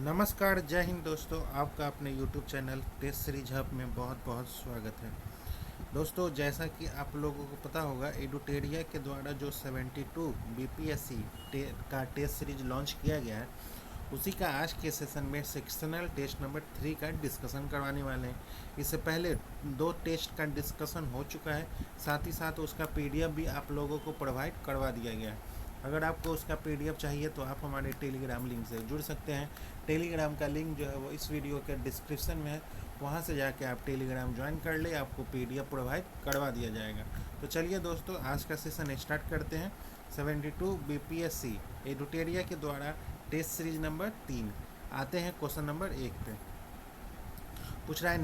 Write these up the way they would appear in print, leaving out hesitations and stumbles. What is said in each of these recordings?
नमस्कार, जय हिंद दोस्तों। आपका अपने YouTube channel Test Series Hub में बहुत बहुत स्वागत है। दोस्तों, जैसा कि आप लोगों को पता होगा, एडुटेरिया के द्वारा जो 72 बीपीएससी का टेस्ट सीरीज लॉन्च किया गया है, उसी का आज के सेशन में सेक्शनल टेस्ट नंबर 3 का डिस्कशन करवाने वाले हैं। इससे पहले 2 टेस्ट का डिस्कशन हो चुका है, साथ ही साथ उसका पीडीएफ भी आप लोगों को प्रोवाइड करवा दिया गया है। अगर आपको उसका पीडीएफ चाहिए तो आप हमारे टेलीग्राम लिंक से जुड़ सकते हैं। टेलीग्राम का लिंक जो है वो इस वीडियो के डिस्क्रिप्शन में है, वहाँ से जाके आप टेलीग्राम ज्वाइन कर ले, आपको पीडीएफ प्रोवाइड करवा दिया जाएगा। तो चलिए दोस्तों, आज का सेशन स्टार्ट करते हैं। 72 बीपीएससी एडुटेरिया के द्वारा टेस्ट सीरीज नंबर 3 आते हैं क्वेश्चन नंबर 1 पे। पूछ रहा है,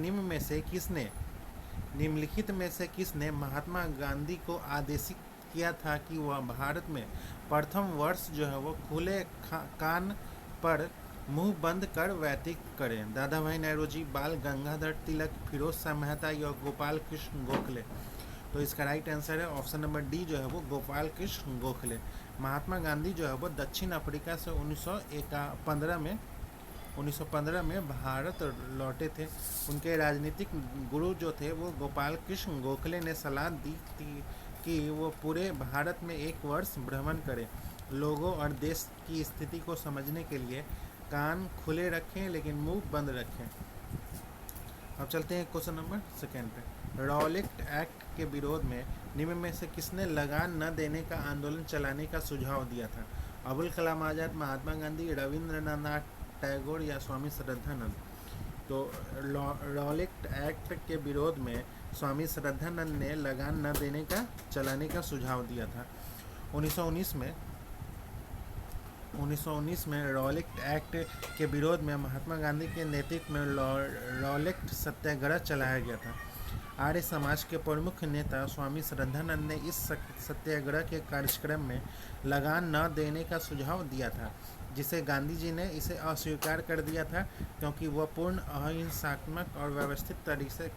निम्नलिखित में से किसने महात्मा गांधी को आदेशित किया था कि वह भारत में प्रथम वर्ष जो है वो खुले कान पर मुंह बंद कर व्यतीत करें? दादा भाई नौरोजी, बाल गंगाधर तिलक, फिरोज शाह मेहता या गोपाल कृष्ण गोखले? तो इसका राइट आंसर है ऑप्शन नंबर डी जो है वो गोपाल कृष्ण गोखले। महात्मा गांधी जो है वो दक्षिण अफ्रीका से 1915 में भारत लौटे थे। उनके राजनीतिक गुरु जो थे वो गोपाल कृष्ण गोखले ने सलाह दी थी कि वो पूरे भारत में एक वर्ष भ्रमण करें। लोगों और देश की स्थिति को समझने के लिए कान खुले रखें लेकिन मुंह बंद रखें। अब चलते हैं क्वेश्चन नंबर 2 पे। रॉलेट एक्ट के विरोध में निम्न में से किसने लगान न देने का आंदोलन चलाने का सुझाव दिया था? अबुल कलाम आज़ाद, महात्मा गांधी, रविंद्रनाथ टैगोर या स्वामी श्रद्धानंद? तो रॉलेट एक्ट के विरोध में स्वामी श्रद्धानंद ने लगान न देने का चलाने का सुझाव दिया था। 1919 में रॉलेट एक्ट के विरोध में महात्मा गांधी के नेतृत्व में रॉलेट सत्याग्रह चलाया गया था। आर्य समाज के प्रमुख नेता स्वामी श्रद्धानंद ने इस सत्याग्रह के कार्यक्रम में लगान न देने का सुझाव दिया था, जिसे गांधी जी ने इसे अस्वीकार कर दिया था क्योंकि वह पूर्ण अहिंसात्मक और व्यवस्थित तरीके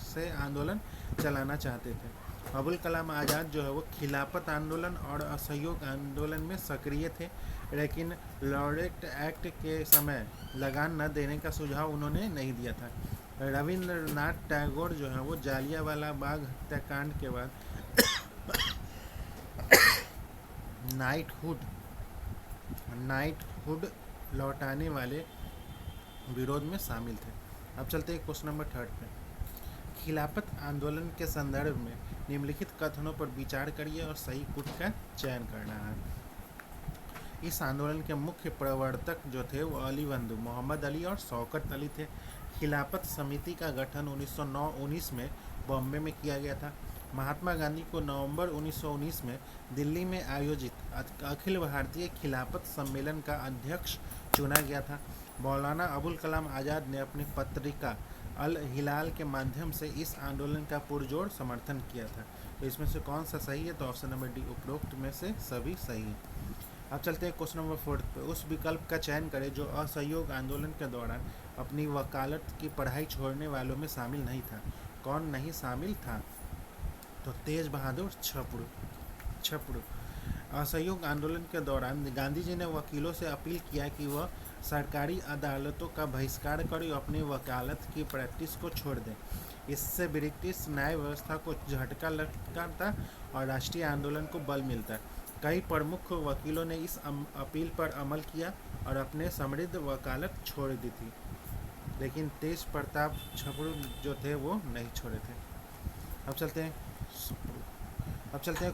से आंदोलन चलाना चाहते थे। अबुल कलाम आज़ाद जो है वो खिलाफत आंदोलन और असहयोग आंदोलन में सक्रिय थे, लेकिन रॉलेट एक्ट के समय लगान न देने का सुझाव उन्होंने नहीं दिया था। रविंद्रनाथ टैगोर जो है वो जालियांवाला बाग हत्याकांड के बाद नाइटहुड लौटाने वाले विरोध में शामिल थे। अब चलते हैं क्वेश्चन नंबर 3 पे। खिलाफत आंदोलन के संदर्भ में निम्नलिखित कथनों पर विचार करिए और सही कूट का चयन करना है। इस आंदोलन के मुख्य प्रवर्तक जो थे वो अली बंधु, मोहम्मद अली और शौकत अली थे। खिलाफत समिति का गठन 1919 में बॉम्बे में किया गया था। महात्मा गांधी को नवंबर 1919 में दिल्ली में आयोजित अखिल भारतीय खिलाफत सम्मेलन का अध्यक्ष चुना गया था। मौलाना अबुल कलाम आज़ाद ने अपनी पत्रिका अल हिलाल के माध्यम से इस आंदोलन का पुरजोर समर्थन किया था। तो इसमें से कौन सा सही है? तो ऑप्शन नंबर डी, उपरोक्त में से सभी सही है। अब चलते हैं क्वेश्चन नंबर 4 पे। उस विकल्प का चयन करें जो असहयोग आंदोलन के दौरान अपनी वकालत की पढ़ाई छोड़ने वालों में शामिल नहीं था। कौन नहीं शामिल था? तो तेज बहादुर छपड़ू। असहयोग आंदोलन के दौरान गांधी जी ने वकीलों से अपील किया कि वह सरकारी अदालतों का बहिष्कार कर अपनी वकालत की प्रैक्टिस को छोड़ दें। इससे ब्रिटिश न्याय व्यवस्था को झटका लगता था और राष्ट्रीय आंदोलन को बल मिलता। कई प्रमुख वकीलों ने इस अपील पर अमल किया और अपने समृद्ध वकालत छोड़ दी थी, लेकिन तेज प्रताप छपड़ू जो थे वो नहीं छोड़े थे। अब चलते हैं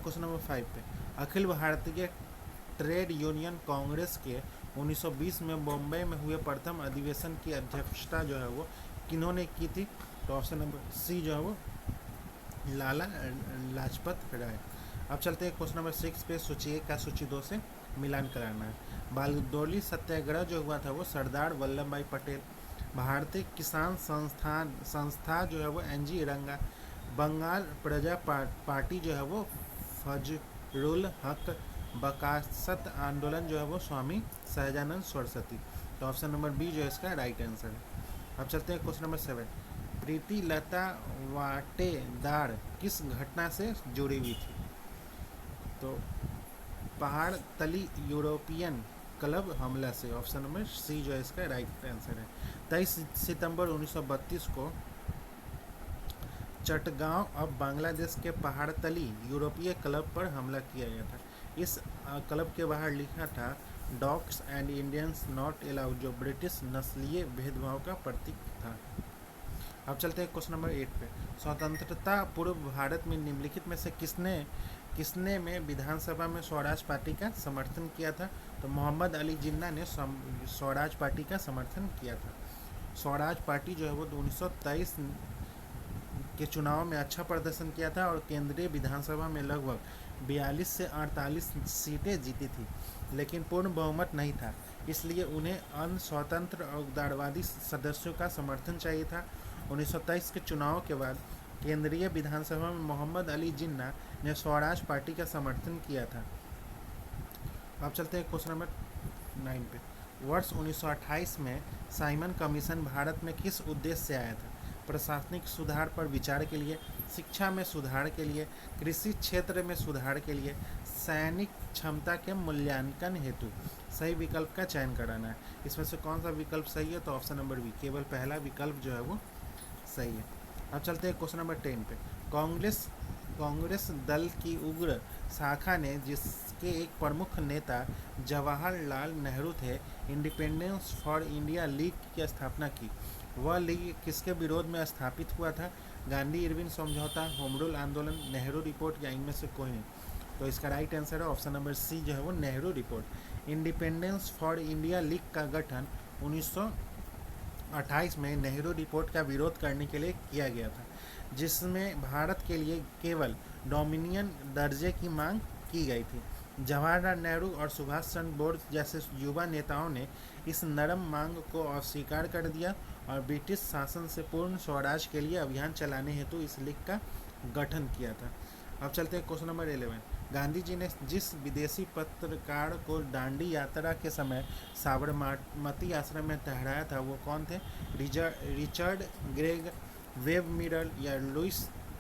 क्वेश्चन नंबर 5 पे। अखिल भारतीय ट्रेड यूनियन कांग्रेस के 1920 में बॉम्बे में हुए प्रथम अधिवेशन की अध्यक्षता जो है वो किन्होंने की थी? तो ऑप्शन नंबर सी जो है वो लाला लाजपत राय। अब चलते हैं क्वेश्चन नंबर 6 पे। सूची 1 का सूची 2 से मिलान कराना है। बारडोली सत्याग्रह जो हुआ था वो सरदार वल्लभ भाई पटेल। भारतीय किसान संस्था जो है वो एनजी रंगा। बंगाल प्रजा पार्टी जो है वो फजरुल हक। बकासत आंदोलन जो है वो स्वामी सहजानंद सरस्वती। तो ऑप्शन नंबर बी जो है इसका राइट आंसर है। अब चलते हैं क्वेश्चन नंबर 7। प्रीति लता वाटेदार किस घटना से जुड़ी हुई थी? तो पहाड़ तली यूरोपियन क्लब हमला से। ऑप्शन नंबर सी जो है इसका राइट आंसर है। 23 सितंबर 1932 को चटगांव अब बांग्लादेश के पहाड़तली यूरोपीय क्लब पर हमला किया गया था। इस क्लब के बाहर लिखा था dogs and Indians not allowed, जो ब्रिटिश नस्लीय भेदभाव का प्रतीक था। अब चलते हैं क्वेश्चन नंबर 8 पे। स्वतंत्रता पूर्व भारत में निम्नलिखित में से किसने किसने में विधानसभा में स्वराज पार्टी का समर्थन किया था? तो मोहम्मद अली जिन्ना ने स्वराज पार्टी का समर्थन किया था। स्वराज पार्टी जो है वो 1923 के चुनाव में अच्छा प्रदर्शन किया था और केंद्रीय विधानसभा में लगभग 42 से 48 सीटें जीती थी, लेकिन पूर्ण बहुमत नहीं था, इसलिए उन्हें अन्य स्वतंत्र और उदारवादी सदस्यों का समर्थन चाहिए था। 1923 के चुनाव के बाद केंद्रीय विधानसभा में मोहम्मद अली जिन्ना ने स्वराज पार्टी का समर्थन किया था। अब चलते हैं क्वेश्चन नंबर 9 पे। वर्ष 1928 में साइमन कमीशन भारत में किस उद्देश्य से आया था? प्रशासनिक सुधार पर विचार के लिए, शिक्षा में सुधार के लिए, कृषि क्षेत्र में सुधार के लिए, सैनिक क्षमता के मूल्यांकन हेतु। सही विकल्प का चयन कराना है। इसमें से कौन सा विकल्प सही है? तो ऑप्शन नंबर बी, केवल पहला विकल्प जो है वो सही है। अब चलते हैं क्वेश्चन नंबर 10 पे। कांग्रेस दल की उग्र शाखा ने, जिसके एक प्रमुख नेता जवाहरलाल नेहरू थे, इंडिपेंडेंस फॉर इंडिया लीग की स्थापना की। वह लीग किसके विरोध में स्थापित हुआ था? गांधी इरविन समझौता, होम रूल आंदोलन, नेहरू रिपोर्ट या इनमें से कोई नहीं? तो इसका राइट आंसर है ऑप्शन नंबर सी जो है वो Nehru report. Independence for India league का गठन 1928 में नेहरू रिपोर्ट का विरोध करने के लिए किया गया था, जिसमें भारत के लिए केवल डोमिनियन दर्जे की मांग की गई थी। जवाहरलाल नेहरू और सुभाष चंद्र बोस जैसे युवा नेताओं ने इस नरम मांग को अस्वीकार कर दिया और ब्रिटिश शासन से पूर्ण स्वराज के लिए अभियान चलाने हेतु इस लीग का गठन किया था। अब चलते हैं क्वेश्चन नंबर 11। गांधी जी ने जिस विदेशी पत्रकार को दांडी यात्रा के समय साबरमती आश्रम में ठहराया था वो कौन थे? रिचर्ड ग्रेग, वेब मिलर या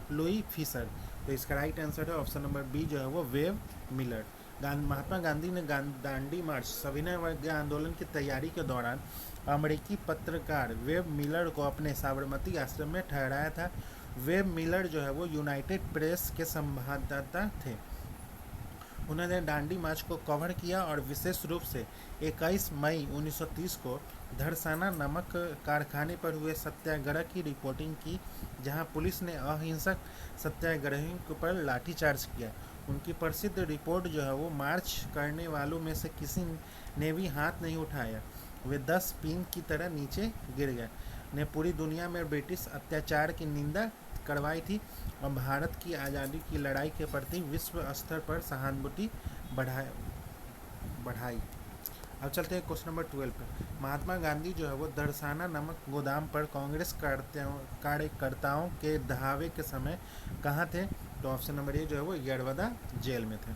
लुई फिशर? तो इसका राइट आंसर है ऑप्शन नंबर बी जो है वो वेब मिलर। महात्मा गांधी ने दांडी मार्च सविनय अवज्ञा आंदोलन की तैयारी के दौरान अमेरिकी पत्रकार वेब मिलर को अपने साबरमती आश्रम में ठहराया था। वेब मिलर जो है वो यूनाइटेड प्रेस के संवाददाता थे। उन्होंने दांडी मार्च को कवर किया और विशेष रूप से 21 मई 1930 को धरसाना नमक कारखाने पर हुए सत्याग्रह की रिपोर्टिंग की, जहां पुलिस ने अहिंसक सत्याग्रहियों पर लाठीचार्ज किया। उनकी प्रसिद्ध रिपोर्ट जो है वो मार्च करने वालों में से किसी ने भी हाथ नहीं उठाया, वे 10 पीन की तरह नीचे गिर गए, ने पूरी दुनिया में ब्रिटिश अत्याचार की निंदा करवाई थी और भारत की आज़ादी की लड़ाई के प्रति विश्व स्तर पर सहानुभूति बढ़ाई। अब चलते हैं क्वेश्चन नंबर 12 पर। महात्मा गांधी जो है वो दरसाना नमक गोदाम पर कांग्रेस कार्यकर्ताओं के धावे के समय कहाँ थे? तो ऑप्शन नंबर ए जो है वो यरवदा जेल में थे।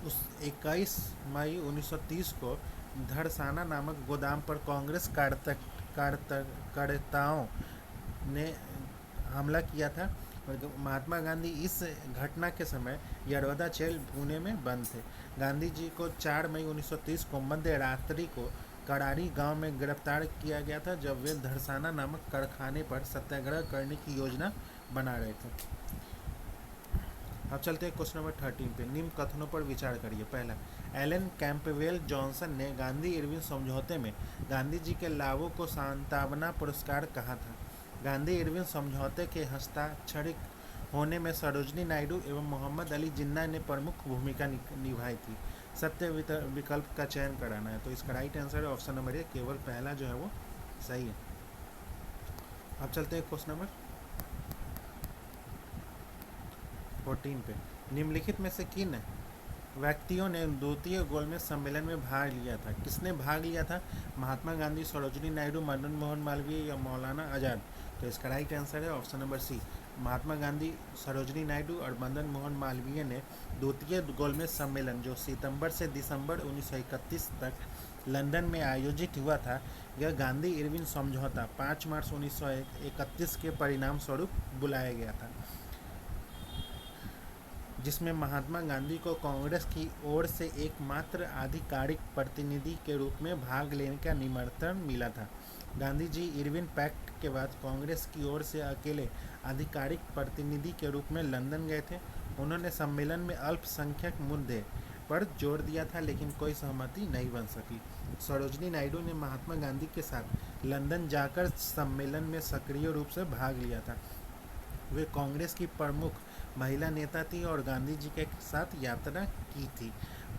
उस 21 मई 1930 को धरसाना नामक गोदाम पर कांग्रेस कार्यकर्ताओं ने हमला किया था। महात्मा गांधी इस घटना के समय यरवदा जेल पुणे में बंद थे। गांधी जी को 4 मई 1930 को मध्य रात्रि को करारी गांव में गिरफ्तार किया गया था, जब वे धरसाना नामक कारखाने पर सत्याग्रह करने की योजना बना रहे थे। अब चलते हैं क्वेश्चन नंबर 13 पे। निम्न कथनों पर विचार करिए। पहला, एलन कैंपबेल जॉनसन ने गांधी इरविन समझौते में गांधी जी के लाभों को सांत्वना पुरस्कार कहा था। गांधी इरविन समझौते के हस्ताक्षरित होने में सरोजनी नायडू एवं मोहम्मद अली जिन्ना ने प्रमुख भूमिका निभाई थी। सत्य विकल्प का चयन कराना है। तो इसका राइट आंसर है ऑप्शन नंबर ए, केवल पहला जो है वो सही है। अब चलते हैं क्वेश्चन नंबर 14 पे। निम्नलिखित में से किन व्यक्तियों ने द्वितीय गोलमेज सम्मेलन में भाग लिया था? किसने भाग लिया था? महात्मा गांधी, सरोजनी नायडू, मदन मोहन मालवीय या मौलाना आज़ाद? तो इसका राइट आंसर है ऑप्शन नंबर सी, महात्मा गांधी, सरोजनी नायडू और मदन मोहन मालवीय ने द्वितीय गोलमेज सम्मेलन जो सितंबर से दिसंबर 1931 तक लंदन में आयोजित हुआ था, यह गांधी इरविन समझौता 5 मार्च 1931 के परिणाम स्वरूप बुलाया गया था। जिसमें महात्मा गांधी को कांग्रेस की ओर से एकमात्र आधिकारिक प्रतिनिधि के रूप में भाग लेने का निमंत्रण मिला था। गांधी जी इरविन पैक्ट के बाद कांग्रेस की ओर से अकेले आधिकारिक प्रतिनिधि के रूप में लंदन गए थे। उन्होंने सम्मेलन में अल्पसंख्यक मुद्दे पर जोर दिया था, लेकिन कोई सहमति नहीं बन सकी। सरोजनी नायडू ने महात्मा गांधी के साथ लंदन जाकर सम्मेलन में सक्रिय रूप से भाग लिया था। वे कांग्रेस की प्रमुख महिला नेता थी और गांधी जी के साथ यात्रा की थी।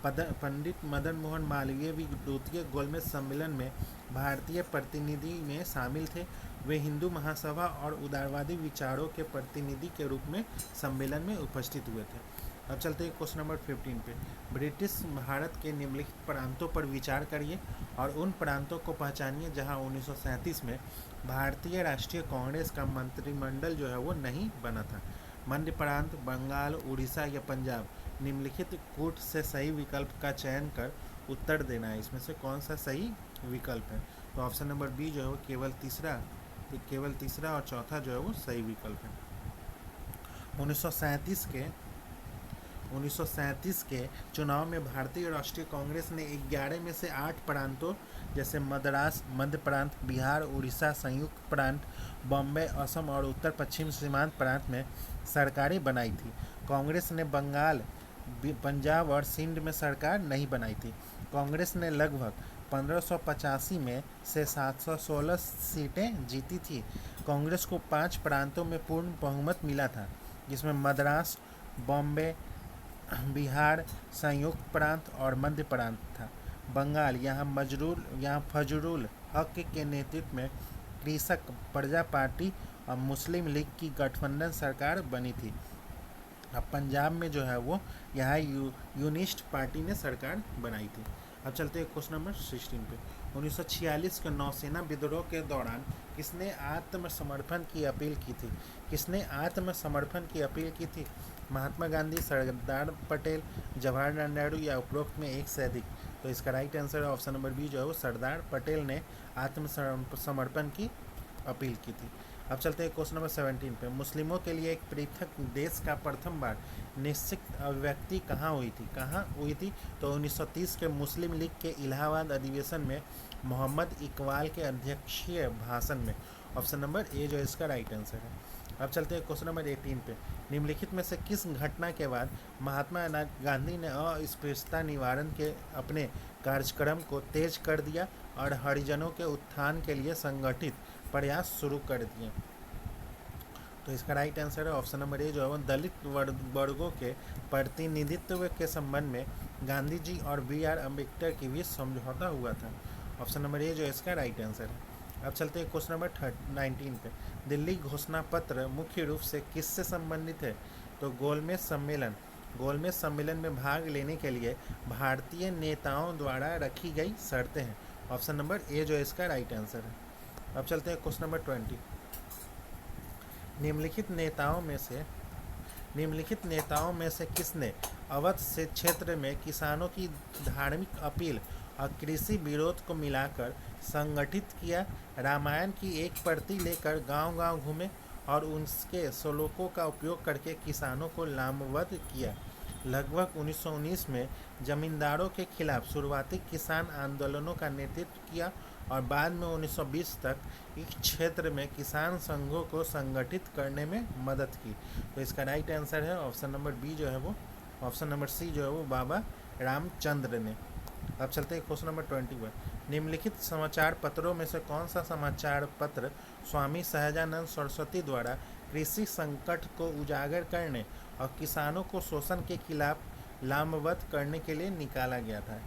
पंडित मदन मोहन मालवीय भी द्वितीय गोलमेज सम्मेलन में भारतीय प्रतिनिधि में शामिल थे। वे हिंदू महासभा और उदारवादी विचारों के प्रतिनिधि के रूप में सम्मेलन में उपस्थित हुए थे। अब चलते हैं क्वेश्चन नंबर 15 पे। ब्रिटिश भारत के निम्नलिखित प्रांतों पर विचार करिए और उन प्रांतों को पहचानिए जहां 1937 में भारतीय राष्ट्रीय कांग्रेस का मंत्रिमंडल जो है वो नहीं बना था। मध्य प्रांत, बंगाल, उड़ीसा या पंजाब। निम्नलिखित कूट से सही विकल्प का चयन कर उत्तर देना है। इसमें से कौन सा सही विकल्प है? तो ऑप्शन नंबर बी जो है वो केवल तीसरा और चौथा जो है वो सही विकल्प है। 1937 के चुनाव में भारतीय राष्ट्रीय कांग्रेस ने 11 में से 8 प्रांतों जैसे मद्रास, मध्य प्रांत, बिहार, उड़ीसा, संयुक्त प्रांत, बॉम्बे, असम और उत्तर पश्चिम सीमांत प्रांत में सरकारें बनाई थी। कांग्रेस ने बंगाल, पंजाब और सिंध में सरकार नहीं बनाई थी। कांग्रेस ने लगभग 1585 में से 716 सीटें जीती थी। कांग्रेस को 5 प्रांतों में पूर्ण बहुमत मिला था, जिसमें मद्रास, बॉम्बे, बिहार, संयुक्त प्रांत और मध्य प्रांत था। बंगाल यहाँ फजरुल हक के नेतृत्व में कृषक प्रजा पार्टी और मुस्लिम लीग की गठबंधन सरकार बनी थी। अब पंजाब में जो है वो यहाँ यूनिस्ट पार्टी ने सरकार बनाई थी। अब चलते हैं क्वेश्चन नंबर 16 पे। 1946 के नौसेना विद्रोह के दौरान किसने आत्मसमर्पण की अपील की थी? महात्मा गांधी, सरदार पटेल, जवाहरलाल नेहरू या उपरोक्त में एक से अधिक। तो इसका राइट आंसर है ऑप्शन नंबर बी जो है वो सरदार पटेल ने आत्मसमर्पण की अपील की थी। अब चलते हैं क्वेश्चन नंबर 17 पे। मुस्लिमों के लिए एक पृथक देश का प्रथम बार निश्चित अभिव्यक्ति कहाँ हुई थी? तो 1930 के मुस्लिम लीग के इलाहाबाद अधिवेशन में मोहम्मद इकबाल के अध्यक्षीय भाषण में। ऑप्शन नंबर ए जो इसका राइट आंसर है। अब चलते हैं क्वेश्चन नंबर 18 पे। निम्नलिखित में से किस घटना के बाद महात्मा गांधी ने अस्पृश्यता निवारण के अपने कार्यक्रम को तेज कर दिया और हरिजनों के उत्थान के लिए संगठित प्रयास शुरू कर दिए? तो इसका राइट आंसर है ऑप्शन नंबर ए जो है दलित वर्गों के प्रतिनिधित्व के संबंध में गांधी जी और BR अम्बेडकर के बीच समझौता हुआ था। ऑप्शन नंबर ए जो इसका राइट आंसर है। अब चलते हैं क्वेश्चन नंबर 19 पे। दिल्ली घोषणा पत्र मुख्य रूप से किससे संबंधित है? तो गोलमेज सम्मेलन में भाग लेने के लिए भारतीय नेताओं द्वारा रखी गई शर्तें हैं। ऑप्शन नंबर ए जो इसका राइट आंसर है। अब चलते हैं क्वेश्चन नंबर 20। निम्नलिखित नेताओं में से किसने अवध से क्षेत्र में किसानों की धार्मिक अपील और कृषि विरोध को मिलाकर संगठित किया? रामायण की एक प्रति लेकर गांव-गांव घूमे और उनके श्लोकों का उपयोग करके किसानों को लामबद्ध किया। लगभग 1919 में जमींदारों के खिलाफ शुरुआती किसान आंदोलनों का नेतृत्व किया और बाद में 1920 तक इस क्षेत्र में किसान संघों को संगठित करने में मदद की। तो इसका राइट आंसर है ऑप्शन नंबर बी जो है वो ऑप्शन नंबर सी जो है वो बाबा रामचंद्र ने। अब चलते हैं क्वेश्चन नंबर 21। निम्नलिखित समाचार पत्रों में से कौन सा समाचार पत्र स्वामी सहजानंद सरस्वती द्वारा कृषि संकट को उजागर करने और किसानों को शोषण के खिलाफ लामबद्ध करने के लिए निकाला गया था?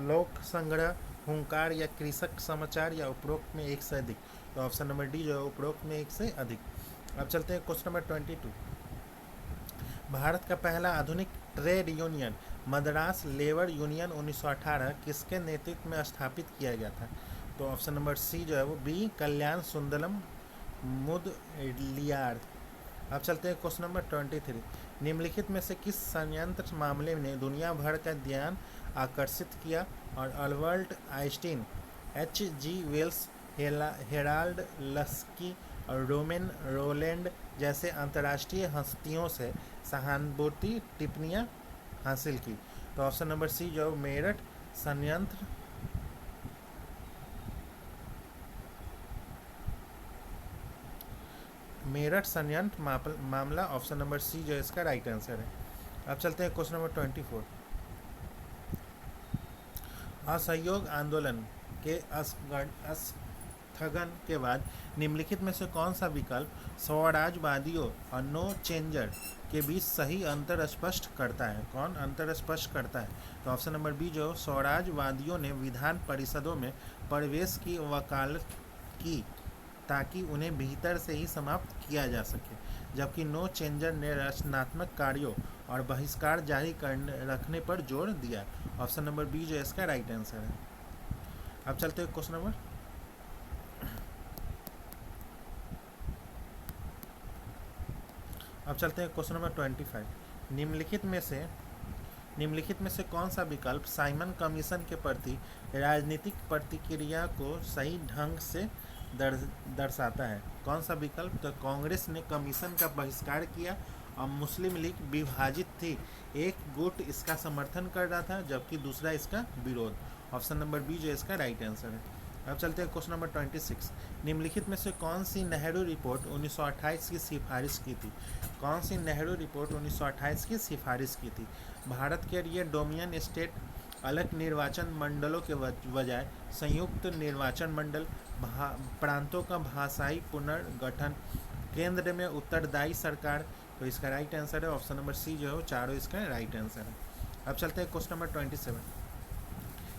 लोक संग्रह, हुंकार या कृषक समाचार या उपरोक्त में एक से अधिक? तो ऑप्शन नंबर डी जो है उपरोक्त में एक से अधिक। अब चलते हैं क्वेश्चन नंबर 22। भारत का पहला आधुनिक trade union Madras labour union 1918 किसके नेतृत्व में स्थापित किया गया था? तो ऑप्शन नंबर सी जो है वो बी कल्याण सुंदरम मुदलियार। अब चलते हैं क्वेश्चन नंबर 23। निम्नलिखित में से किस संयंत्र मामले ने दुनिया भर का ध्यान आकर्षित किया और Albert Einstein, H.G. Wells, Harold Laski और रोलैंड जैसे अंतर्राष्ट्रीय हस्तियों से सहानुभूति टिप्पणियाँ हासिल की। तो ऑप्शन नंबर सी जो मेरठ संयंत्र मामला, ऑप्शन नंबर सी जो इसका राइट आंसर है। अब चलते हैं क्वेश्चन नंबर 24। असहयोग आंदोलन के स्थगन के बाद निम्नलिखित में से कौन सा विकल्प स्वराजवादियों और नो चेंजर के बीच सही अंतर स्पष्ट करता है? कौन अंतर स्पष्ट करता है? तो ऑप्शन नंबर बी जो स्वराजवादियों ने विधान परिषदों में प्रवेश की वकालत की ताकि उन्हें भीतर से ही समाप्त किया जा सके, जबकि नो चेंजर ने रचनात्मक कार्यों और बहिष्कार जारी करने रखने पर जोर दिया। ऑप्शन नंबर बी जो इसका राइट आंसर है। अब चलते हैं क्वेश्चन नंबर अब चलते हैं क्वेश्चन नंबर 25। निम्नलिखित में से कौन सा विकल्प साइमन कमीशन के प्रति राजनीतिक प्रतिक्रिया को सही ढंग से दर्शाता है? कौन सा विकल्प? तो कांग्रेस ने कमीशन का बहिष्कार किया और मुस्लिम लीग विभाजित थी, एक गुट इसका समर्थन कर रहा था जबकि दूसरा इसका विरोध। ऑप्शन नंबर बी जो इसका राइट आंसर है। अब चलते हैं क्वेश्चन नंबर 26। निम्नलिखित में से कौन सी नेहरू रिपोर्ट 1928 की सिफारिश की थी? कौन सी नेहरू रिपोर्ट 1928 की सिफारिश की थी? भारत के लिए डोमिनियन स्टेट, अलग निर्वाचन मंडलों के बजाय संयुक्त निर्वाचन मंडल, प्रांतों का भाषाई पुनर्गठन, केंद्र में उत्तरदायी सरकार। तो इसका राइट आंसर है ऑप्शन नंबर सी जो है चारों इसका राइट आंसर है। अब चलते हैं क्वेश्चन नंबर 27।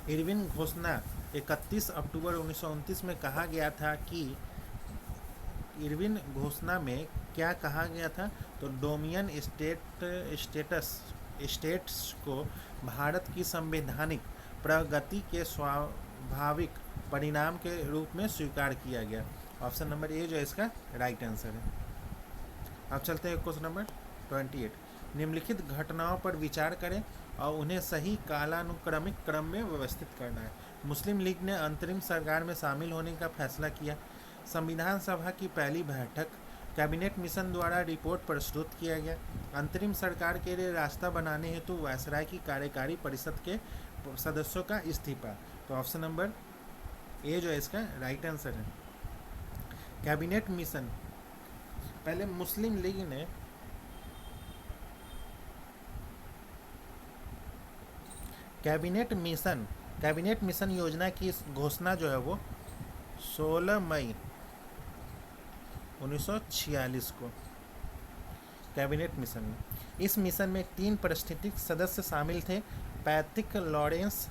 इरविन घोषणा 31 अक्टूबर 1929 में कहा गया था कि इरविन घोषणा में क्या कहा गया था? तो डोमिनियन स्टेट्स को भारत की संवैधानिक प्रगति के स्वाभाविक परिणाम के रूप में स्वीकार किया गया। ऑप्शन नंबर ए जो इसका राइट आंसर है। अब चलते हैं क्वेश्चन नंबर 28। निम्नलिखित घटनाओं पर विचार करें और उन्हें सही कालानुक्रमिक क्रम में व्यवस्थित करना है। मुस्लिम लीग ने अंतरिम सरकार में शामिल होने का फैसला किया। संविधान सभा की पहली बैठक, कैबिनेट मिशन द्वारा रिपोर्ट प्रस्तुत किया गया। अंतरिम सरकार के लिए रास्ता बनाने हेतु वायसराय की कार्यकारी परिषद के सदस्यों का इस्तीफा। तो ऑप्शन नंबर ए जो है इसका राइट आंसर है। कैबिनेट मिशन, पहले मुस्लिम लीग ने कैबिनेट मिशन योजना की घोषणा जो है वो 16 मई 1946 को कैबिनेट मिशन में। इस मिशन में 3 पारिस्थितिक सदस्य शामिल थे, पैट्रिक लॉरेंस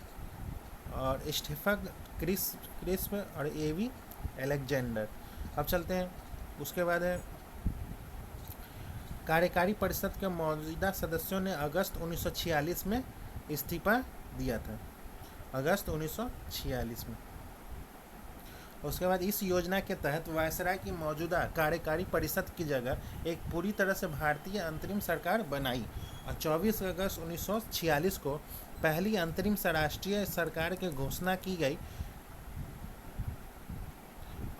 और स्टीफन क्रिस्प और एवी अलेक्जेंडर। अब चलते हैं उसके बाद है कार्यकारी परिषद के मौजूदा सदस्यों ने अगस्त 1946 में इस्तीफा दिया था, अगस्त 1946 में। उसके बाद इस योजना के तहत वायसराय की मौजूदा कार्यकारी परिषद की जगह एक पूरी तरह से भारतीय अंतरिम सरकार बनाई और 24 अगस्त 1946 को पहली अंतरिम राष्ट्रीय सरकार की घोषणा की गई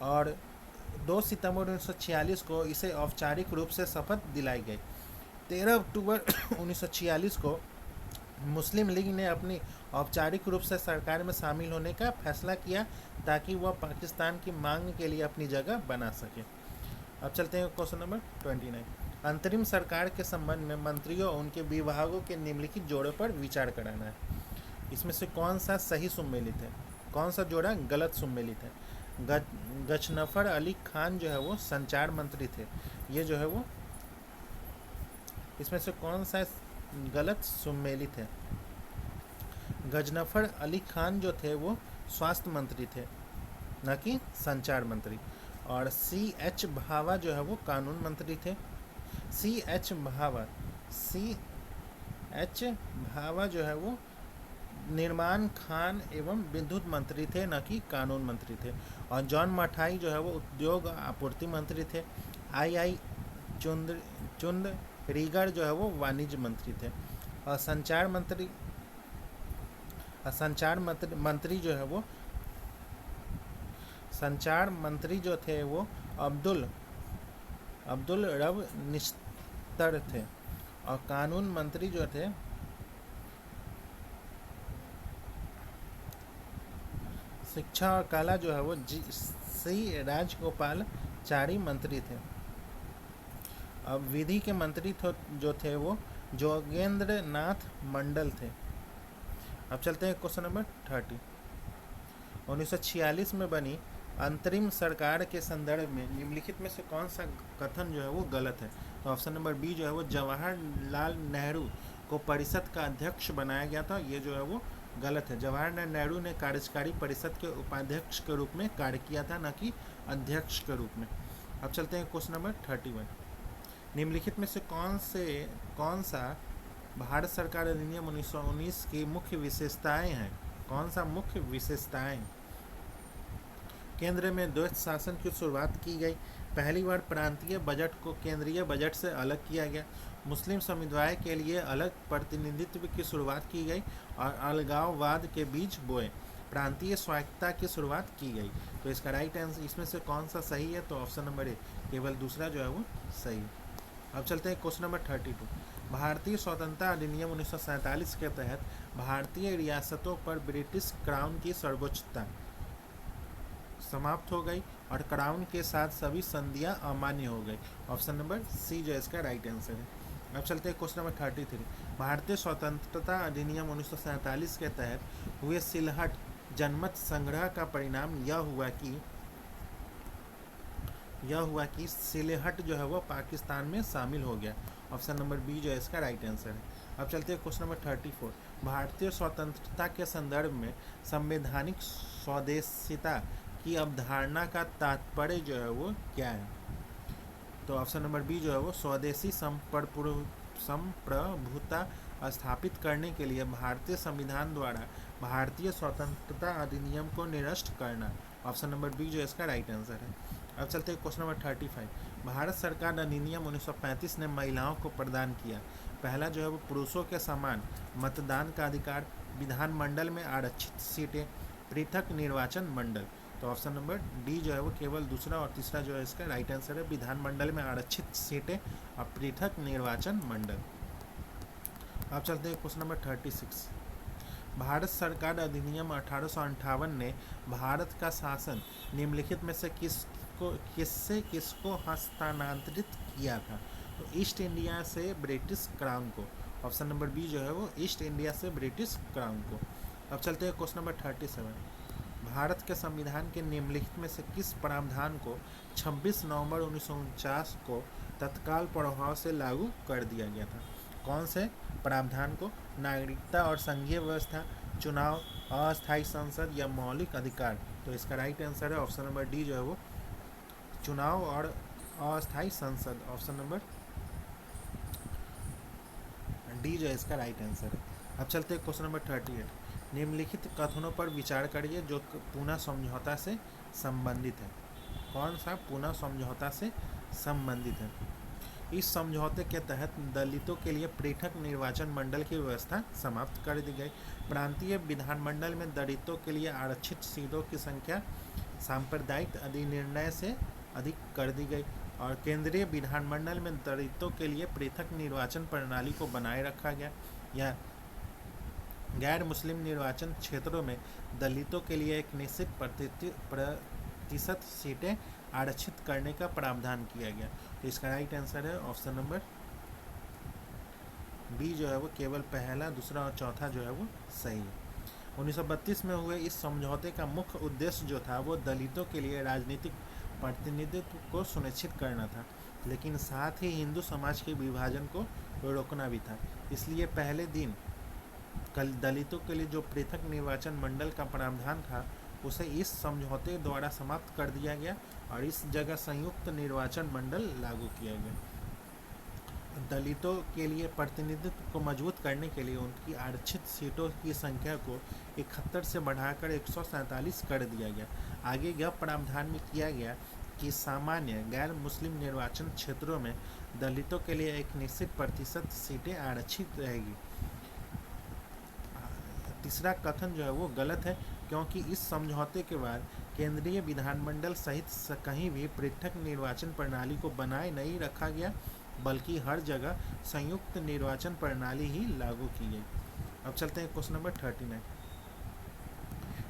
और 2 सितंबर 1946 को इसे औपचारिक रूप से शपथ दिलाई गई। 13 अक्टूबर 1946 को मुस्लिम लीग ने अपनी औपचारिक रूप से सरकार में शामिल होने का फैसला किया ताकि वह पाकिस्तान की मांग के लिए अपनी जगह बना सके। अब चलते हैं क्वेश्चन नंबर 29। अंतरिम सरकार के संबंध में मंत्रियों और उनके विभागों के निम्नलिखित जोड़ों पर विचार कराना है। इसमें से कौन सा सही सुमेलित है, कौन सा जोड़ा गलत सुमेलित है? गजनफर अली खान जो है वो संचार मंत्री थे, ये जो है वो इसमें से कौन सा गलत सुमेलित है? गजनफर अली खान जो थे वो स्वास्थ्य मंत्री थे, न कि संचार मंत्री। और C.H. भावा जो है वो कानून मंत्री थे। C.H. भावा जो है वो निर्माण खान एवं विद्युत मंत्री थे, न कि कानून मंत्री थे। और जॉन मठाई जो है वो उद्योग आपूर्ति मंत्री थे। I.I. चुंदरीगर जो है वो वाणिज्य मंत्री थे। और संचार मंत्री जो थे वो अब्दुल अब्दुल रब निस्तर थे। और कानून मंत्री जो थे शिक्षा और कला जो है वो सी राजगोपालचारी मंत्री थे। अब विधि के मंत्री जो थे वो जोगेंद्र नाथ मंडल थे। अब चलते हैं क्वेश्चन नंबर 30। 1946 में बनी अंतरिम सरकार के संदर्भ में निम्नलिखित में से कौन सा कथन जो है वो गलत है? तो ऑप्शन नंबर बी जो है वो जवाहरलाल नेहरू को परिषद का अध्यक्ष बनाया गया था, ये जो है वो गलत है। जवाहरलाल नेहरू ने कार्यकारी परिषद के उपाध्यक्ष के रूप में कार्य किया था, न कि अध्यक्ष के रूप में। अब चलते हैं क्वेश्चन नंबर 31। निम्नलिखित में से कौन सा भारत सरकार अधिनियम 1919 की मुख्य विशेषताएं हैं? कौन सा मुख्य विशेषताएं? केंद्र में द्वैत शासन की शुरुआत की गई। पहली बार प्रांतीय बजट को केंद्रीय बजट से अलग किया गया। मुस्लिम समुदाय के लिए अलग प्रतिनिधित्व की शुरुआत की गई और अलगाववाद के बीज बोए। प्रांतीय स्वायत्तता की शुरुआत की गई। तो इसका राइट आंसर इसमें से कौन सा सही है? तो ऑप्शन नंबर ए, केवल दूसरा जो है वो सही है। अब चलते हैं क्वेश्चन नंबर 32। भारतीय स्वतंत्रता अधिनियम 1947 के तहत भारतीय रियासतों पर ब्रिटिश क्राउन की सर्वोच्चता समाप्त हो गई और क्राउन के साथ सभी संधियां अमान्य हो गई। ऑप्शन नंबर सी जो इसका राइट आंसर है। अब चलते हैं क्वेश्चन नंबर 33। भारतीय स्वतंत्रता अधिनियम 1947 के तहत हुए सिलहट जनमत संग्रह का परिणाम यह हुआ कि सिलहट जो है वो पाकिस्तान में शामिल हो गया। ऑप्शन नंबर बी जो है इसका राइट आंसर है। अब चलते हैं क्वेश्चन नंबर 34। भारतीय स्वतंत्रता के संदर्भ में संवैधानिक स्वदेशिता की अवधारणा का तात्पर्य जो है वो क्या है? तो ऑप्शन नंबर बी जो है वो स्वदेशी संप्रभुता स्थापित करने के लिए भारतीय संविधान द्वारा भारतीय स्वतंत्रता अधिनियम को निरस्त करना। ऑप्शन नंबर बी जो है इसका राइट आंसर है। अब चलते हैं क्वेश्चन नंबर 35। भारत सरकार अधिनियम 1935 ने महिलाओं को प्रदान किया। पहला जो है वो पुरुषों के समान मतदान का अधिकार, विधानमंडल में आरक्षित सीटें, पृथक निर्वाचन मंडल। तो ऑप्शन नंबर डी जो है वो केवल दूसरा और तीसरा जो है इसका राइट आंसर है। विधानमंडल में आरक्षित सीटें और पृथक निर्वाचन मंडल। अब चलते हैं क्वेश्चन नंबर 36। भारत सरकार अधिनियम 1858 ने भारत का शासन निम्नलिखित में से किसको हस्तांतरित किया था? तो ईस्ट इंडिया से ब्रिटिश क्राउन को। ऑप्शन नंबर बी जो है वो ईस्ट इंडिया से ब्रिटिश क्राउन को। अब चलते हैं क्वेश्चन नंबर 37। भारत के संविधान के निम्नलिखित में से किस प्रावधान को 26 नवंबर 1949 को तत्काल प्रभाव से लागू कर दिया गया था? कौन से प्रावधान को? नागरिकता और संघीय व्यवस्था, चुनाव, अस्थायी संसद या मौलिक अधिकार। तो इसका राइट आंसर है ऑप्शन नंबर डी जो है वो चुनाव और अस्थायी संसद। ऑप्शन नंबर डी जो है इसका राइट आंसर है। अब चलते हैं क्वेश्चन नंबर 38। निम्नलिखित कथनों पर विचार करिए जो पूना समझौता से संबंधित है। कौन सा पूना समझौता से संबंधित है? इस समझौते के तहत दलितों के लिए पृथक निर्वाचन मंडल की व्यवस्था समाप्त कर दी गई। प्रांतीय विधानमंडल में दलितों के लिए आरक्षित सीटों की संख्या सांप्रदायिक अधिनिर्णय से अधिक कर दी गई और केंद्रीय विधानमंडल में दलितों के लिए पृथक निर्वाचन प्रणाली को बनाए रखा गया। यह गैर मुस्लिम निर्वाचन क्षेत्रों में दलितों के लिए एक निश्चित प्रतिशत सीटें आरक्षित करने का प्रावधान किया गया। तो इसका राइट आंसर है ऑप्शन नंबर बी जो है वो केवल पहला, दूसरा और चौथा जो है वो सही है। 1932 में हुए इस समझौते का मुख्य उद्देश्य जो था वो दलितों के लिए राजनीतिक प्रतिनिधित्व को सुनिश्चित करना था, लेकिन साथ ही हिंदू समाज के विभाजन को रोकना भी था। इसलिए पहले दिन कल दलितों के लिए जो पृथक निर्वाचन मंडल का प्रावधान था उसे इस समझौते द्वारा समाप्त कर दिया गया और इस जगह संयुक्त निर्वाचन मंडल लागू किया गया। दलितों के लिए प्रतिनिधित्व को मजबूत करने के लिए उनकी आरक्षित सीटों की संख्या को 71 से बढ़ाकर 147 कर दिया गया। आगे यह प्रावधान भी किया गया कि सामान्य गैर मुस्लिम निर्वाचन क्षेत्रों में दलितों के लिए एक निश्चित प्रतिशत सीटें आरक्षित रहेगी। तीसरा कथन जो है वो गलत है, क्योंकि इस समझौते के बाद केंद्रीय विधानमंडल सहित कहीं भी पृथक निर्वाचन प्रणाली को बनाए नहीं रखा गया, बल्कि हर जगह संयुक्त निर्वाचन प्रणाली ही लागू की गई। अब चलते हैं क्वेश्चन नंबर 39।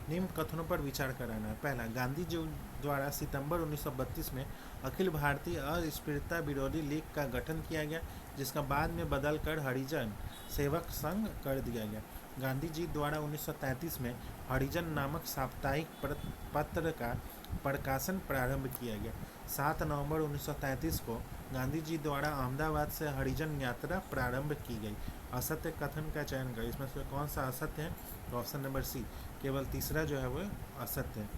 निम्न कथनों पर विचार कराना है। पहला, गांधी जी द्वारा सितंबर 1932 में अखिल भारतीय अस्पृश्यता विरोधी लीग का गठन किया गया, जिसका बाद में बदलकर हरिजन सेवक संघ कर दिया गया। गांधी जी द्वारा 1933 में हरिजन नामक साप्ताहिक पत्र का प्रकाशन प्रारंभ किया गया। 7 नवंबर 1933 को गांधी जी द्वारा अहमदाबाद से हरिजन यात्रा प्रारंभ की गई। असत्य कथन का चयन करें। इसमें से कौन सा असत्य है? तो ऑप्शन नंबर सी, केवल तीसरा जो है वो असत्य है,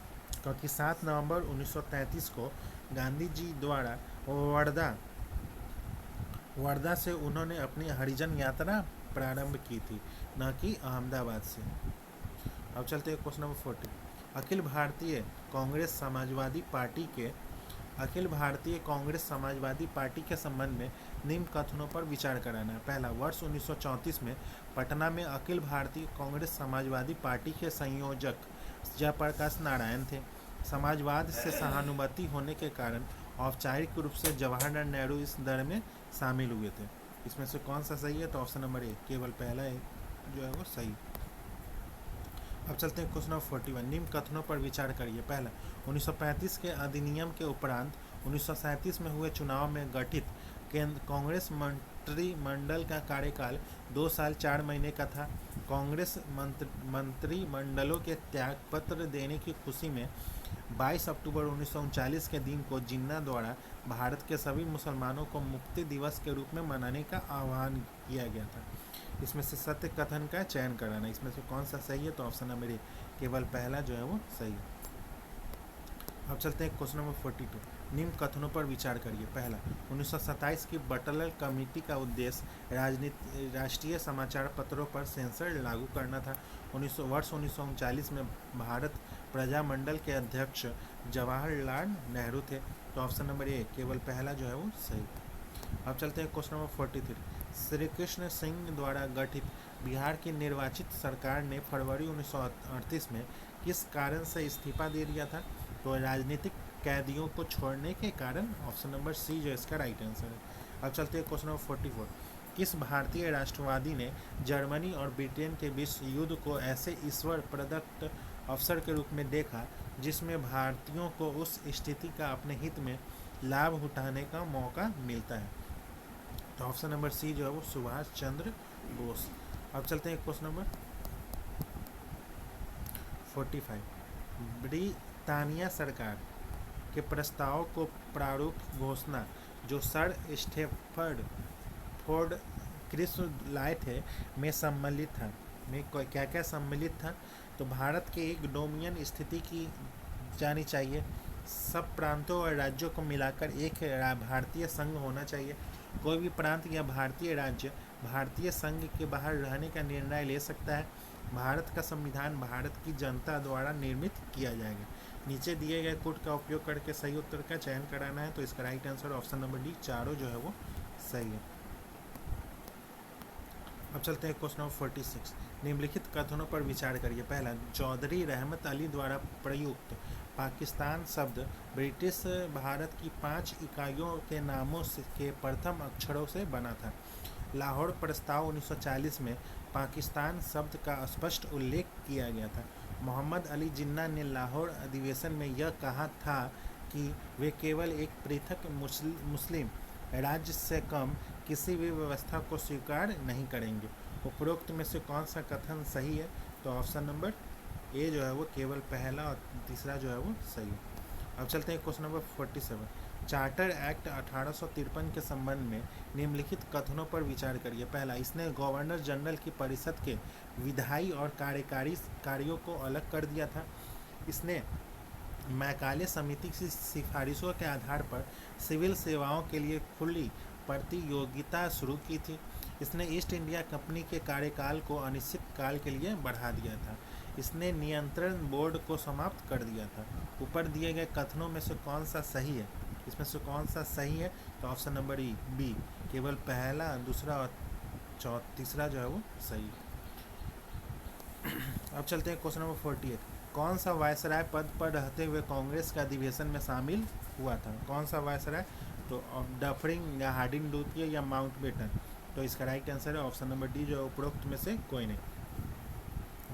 क्योंकि 7 नवंबर 1933 को गांधी जी द्वारा वर्धा से उन्होंने अपनी हरिजन यात्रा प्रारंभ की थी, न कि अहमदाबाद से। अब चलते हैं question number 40। Akhil Bharatiya Congress Samajwadi party के संबंध में निम्न कथनों पर विचार कराना है। पहला, वर्ष 1934 में पटना में अखिल भारतीय कांग्रेस समाजवादी पार्टी के संयोजक जयप्रकाश नारायण थे। समाजवाद से सहानुभूति होने के कारण औपचारिक रूप से जवाहरलाल नेहरू इस दल में शामिल हुए थे। इसमें से कौन सा सही है? तो ऑप्शन नंबर ए, केवल पहला है जो है वो सही। अब चलते हैं क्वेश्चन नंबर 41। निम्न कथनों पर विचार करिए। पहला, 1935 के अधिनियम के उपरांत 1937 में हुए चुनाव में गठित कांग्रेस मंत्रिमंडल का कार्यकाल 2 साल 4 महीने का था। कांग्रेस मंत्रिमंडलों के त्यागपत्र देने की खुशी में 22 अक्टूबर 1939 के दिन को जिन्ना द्वारा भारत के सभी मुसलमानों को मुक्ति दिवस के रूप में मनाने का आह्वान किया गया था। इसमें से सत्य कथन का चयन कराना। इसमें से कौन सा सही है? तो ऑप्शन नंबर ए, केवल पहला जो है वो सही है। अब चलते हैं क्वेश्चन नंबर 42। निम्न कथनों पर विचार करिए। पहला, 1927 की बटलर कमेटी का उद्देश्य राष्ट्रीय समाचार पत्रों पर सेंसर लागू करना था। वर्ष 1939 में भारत प्रजामंडल के अध्यक्ष जवाहरलाल नेहरू थे। तो ऑप्शन नंबर ए, केवल पहला जो है वो सही। अब चलते हैं क्वेश्चन नंबर 43। श्री कृष्ण सिंह द्वारा गठित बिहार की निर्वाचित सरकार ने फरवरी 1938 में किस कारण से इस्तीफा दे दिया था? तो राजनीतिक कैदियों को छोड़ने के कारण। ऑप्शन नंबर सी जो इसका राइट आंसर है। अब चलते हैं क्वेश्चन नंबर 44। किस भारतीय राष्ट्रवादी ने जर्मनी और ब्रिटेन के बीच युद्ध को ऐसे ईश्वर प्रदत्त अवसर के रूप में देखा जिसमें भारतीयों को उस स्थिति का अपने हित में लाभ उठाने का मौका मिलता है? तो ऑप्शन नंबर सी जो है वो सुभाष चंद्र बोस। अब चलते हैं क्वेश्चन नंबर 45। ब्रितानिया सरकार के प्रस्ताव को प्रारूप घोषणा जो सर स्टेफर्ड क्रिस्प लाए थे में सम्मिलित था। में क्या क्या सम्मिलित था? तो भारत के एक डोमिनियन स्थिति की जानी चाहिए, सब प्रांतों और राज्यों को मिलाकर एक भारतीय संघ होना चाहिए, कोई भी प्रांत या भारतीय राज्य भारतीय संघ के बाहर रहने का निर्णय ले सकता है, भारत का संविधान भारत की जनता द्वारा निर्मित किया जाएगा। नीचे दिए गए कोड का उपयोग करके सही उत्तर का चयन कराना है। तो इसका right answer option number D, चारों जो है वो सही है। अब चलते हैं क्वेश्चन नंबर 46। निम्नलिखित कथनों पर विचार करिए। पहला, चौधरी रहमत अली द्वारा प्रयुक्त पाकिस्तान शब्द ब्रिटिश भारत की 5 इकाइयों के नामों के प्रथम अक्षरों से बना था। लाहौर प्रस्ताव 1940 में पाकिस्तान शब्द का स्पष्ट उल्लेख किया गया था। मोहम्मद अली जिन्ना ने लाहौर अधिवेशन में यह कहा था कि वे केवल एक पृथक मुस्लिम राज्य से कम किसी भी व्यवस्था को स्वीकार नहीं करेंगे। उपरोक्त में से कौन सा कथन सही है? तो ऑप्शन नंबर ए जो है वो केवल पहला और तीसरा जो है वो सही है। अब चलते हैं क्वेश्चन नंबर 47। चार्टर एक्ट 1853 के संबंध में निम्नलिखित कथनों पर विचार करिए। पहला, इसने गवर्नर जनरल की परिषद के विधायी और कार्यकारी कार्यों को अलग कर दिया था। इसने मैकाले समिति की सिफारिशों के आधार पर सिविल सेवाओं के लिए खुली प्रतियोगिता शुरू की थी। इसने ईस्ट इंडिया कंपनी के कार्यकाल को अनिश्चित काल के लिए बढ़ा दिया था। इसने नियंत्रण बोर्ड को समाप्त कर दिया था। ऊपर दिए गए कथनों में से कौन सा सही है? इसमें से कौन सा सही है? तो ऑप्शन नंबर बी, केवल पहला, दूसरा और तीसरा जो है वो सही। अब चलते हैं क्वेश्चन नंबर 48। कौन सा वायसराय पद पर रहते हुए कांग्रेस के अधिवेशन में शामिल हुआ था? कौन सा वायसराय? तो डफरिंग या हार्डिंग द्वितीय या माउंटबेटन। तो इसका राइट आंसर है ऑप्शन नंबर डी, जो उपरोक्त में से कोई नहीं।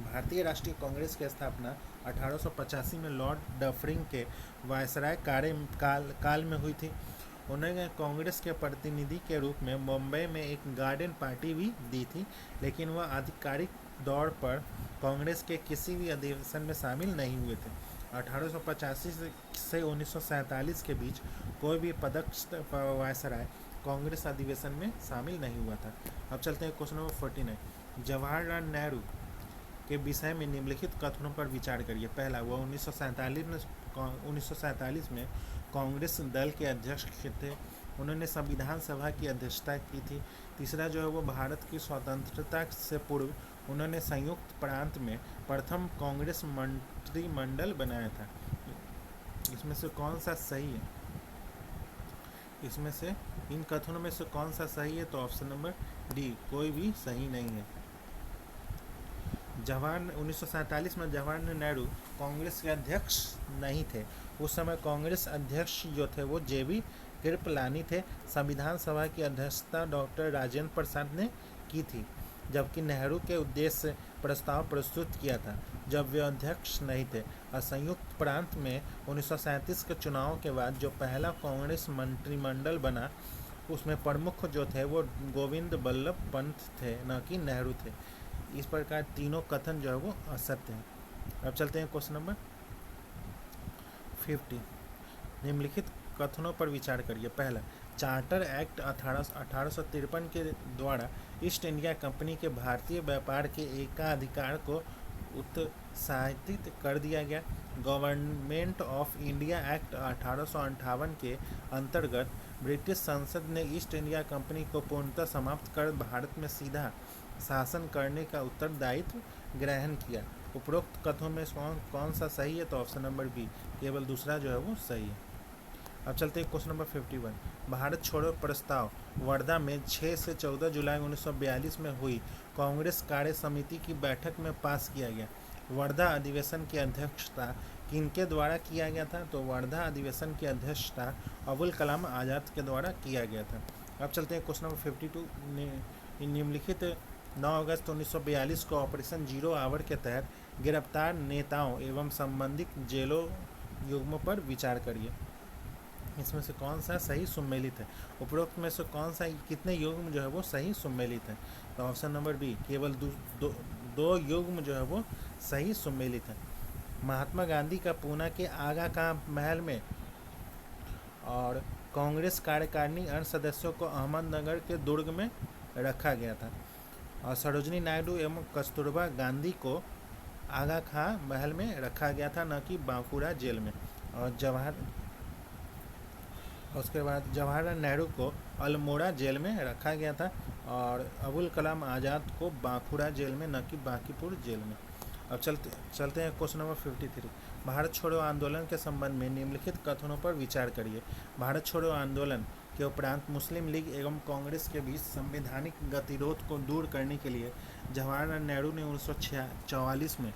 भारतीय राष्ट्रीय कांग्रेस की स्थापना 1885 में लॉर्ड डफरिंग के वायसराय काल में हुई थी। उन्होंने कांग्रेस के प्रतिनिधि के रूप में मुंबई में एक गार्डन पार्टी भी दी थी, लेकिन वह आधिकारिक तौर पर कांग्रेस के किसी भी अधिवेशन में शामिल नहीं हुए थे। 1885 से 1947 के बीच कोई भी पदस्थ वायसराय कांग्रेस अधिवेशन में शामिल नहीं हुआ था। अब चलते हैं क्वेश्चन नंबर 49। जवाहरलाल नेहरू के विषय में निम्नलिखित कथनों पर विचार करिए। पहला, वह 1947 में कांग्रेस दल के अध्यक्ष थे। उन्होंने संविधान सभा की अध्यक्षता की थी। तीसरा जो है वो भारत की स्वतंत्रता से पूर्व उन्होंने संयुक्त प्रांत में प्रथम कांग्रेस मंत्रिमंडल बनाया था। इसमें से कौन सा सही है? इसमें से इन कथनों में से कौन सा सही है? तो ऑप्शन नंबर डी, कोई भी सही नहीं है। 1947 में जवाहरलाल नेहरू कांग्रेस के अध्यक्ष नहीं थे। उस समय कांग्रेस अध्यक्ष जो थे वो जेबी कृपलानी थे। संविधान सभा की अध्यक्षता डॉक्टर राजेंद्र प्रसाद ने की थी, जबकि नेहरू के उद्देश्य प्रस्ताव प्रस्तुत किया था जब वे अध्यक्ष नहीं थे। और संयुक्त प्रांत में 1937 के चुनाव के बाद जो पहला कांग्रेस मंत्रिमंडल बना, उसमें प्रमुख जो थे वो गोविंद बल्लभ पंत थे, न कि नेहरू थे। इस प्रकार तीनों कथन जो है वो असत्य हैं। अब चलते हैं क्वेश्चन नंबर 50। निम्नलिखित कथनों पर विचार करिए। पहला, चार्टर एक्ट 1853 के द्वारा ईस्ट इंडिया कंपनी के भारतीय व्यापार के एकाधिकार को उत्साहित कर दिया गया। गवर्नमेंट ऑफ इंडिया एक्ट 1858 के अंतर्गत ब्रिटिश संसद ने ईस्ट इंडिया कंपनी को पूर्णतः समाप्त कर भारत में सीधा शासन करने का उत्तरदायित्व ग्रहण किया। उपरोक्त कथनों में कौन सा सही है? तो ऑप्शन नंबर बी, केवल दूसरा जो है वो सही है। अब चलते हैं क्वेश्चन नंबर 51। भारत छोड़ो प्रस्ताव वर्धा में 6 से 14 जुलाई 1942 में हुई कांग्रेस कार्य समिति की बैठक में पास किया गया। वर्धा अधिवेशन की अध्यक्षता किनके द्वारा किया गया था? तो वर्धा अधिवेशन की अध्यक्षता अबुल कलाम आज़ाद के द्वारा किया गया था। अब चलते हैं क्वेश्चन नंबर 52। निम्नलिखित 9 अगस्त 1942 को ऑपरेशन जीरो आवर के तहत गिरफ्तार नेताओं एवं संबंधित जेलों युग्मों पर विचार करिए। इसमें से कौन सा सही सुमेलित है? उपरोक्त में से कौन सा कितने युग्म जो है वो सही सुमेलित है? तो ऑप्शन नंबर बी, केवल दो युग्म जो है वो सही सुमेलित है। महात्मा गांधी का पूना के आगा खां महल में और कांग्रेस कार्यकारिणी अन्य सदस्यों को अहमदनगर के दुर्ग में रखा गया था। और सरोजनी नायडू एवं कस्तूरबा गांधी को आगा खां महल में रखा गया था, न कि बांकुड़ा जेल में। और उसके बाद जवाहरलाल नेहरू को अल्मोड़ा जेल में रखा गया था और अबुल कलाम आज़ाद को बांकुड़ा जेल में, न कि बांकीपुर जेल में। अब चलते हैं क्वेश्चन नंबर 53। भारत छोड़ो आंदोलन के संबंध में निम्नलिखित कथनों पर विचार करिए। भारत छोड़ो आंदोलन के उपरांत मुस्लिम लीग एवं कांग्रेस के बीच संवैधानिक गतिरोध को दूर करने के लिए जवाहरलाल नेहरू ने 1944 में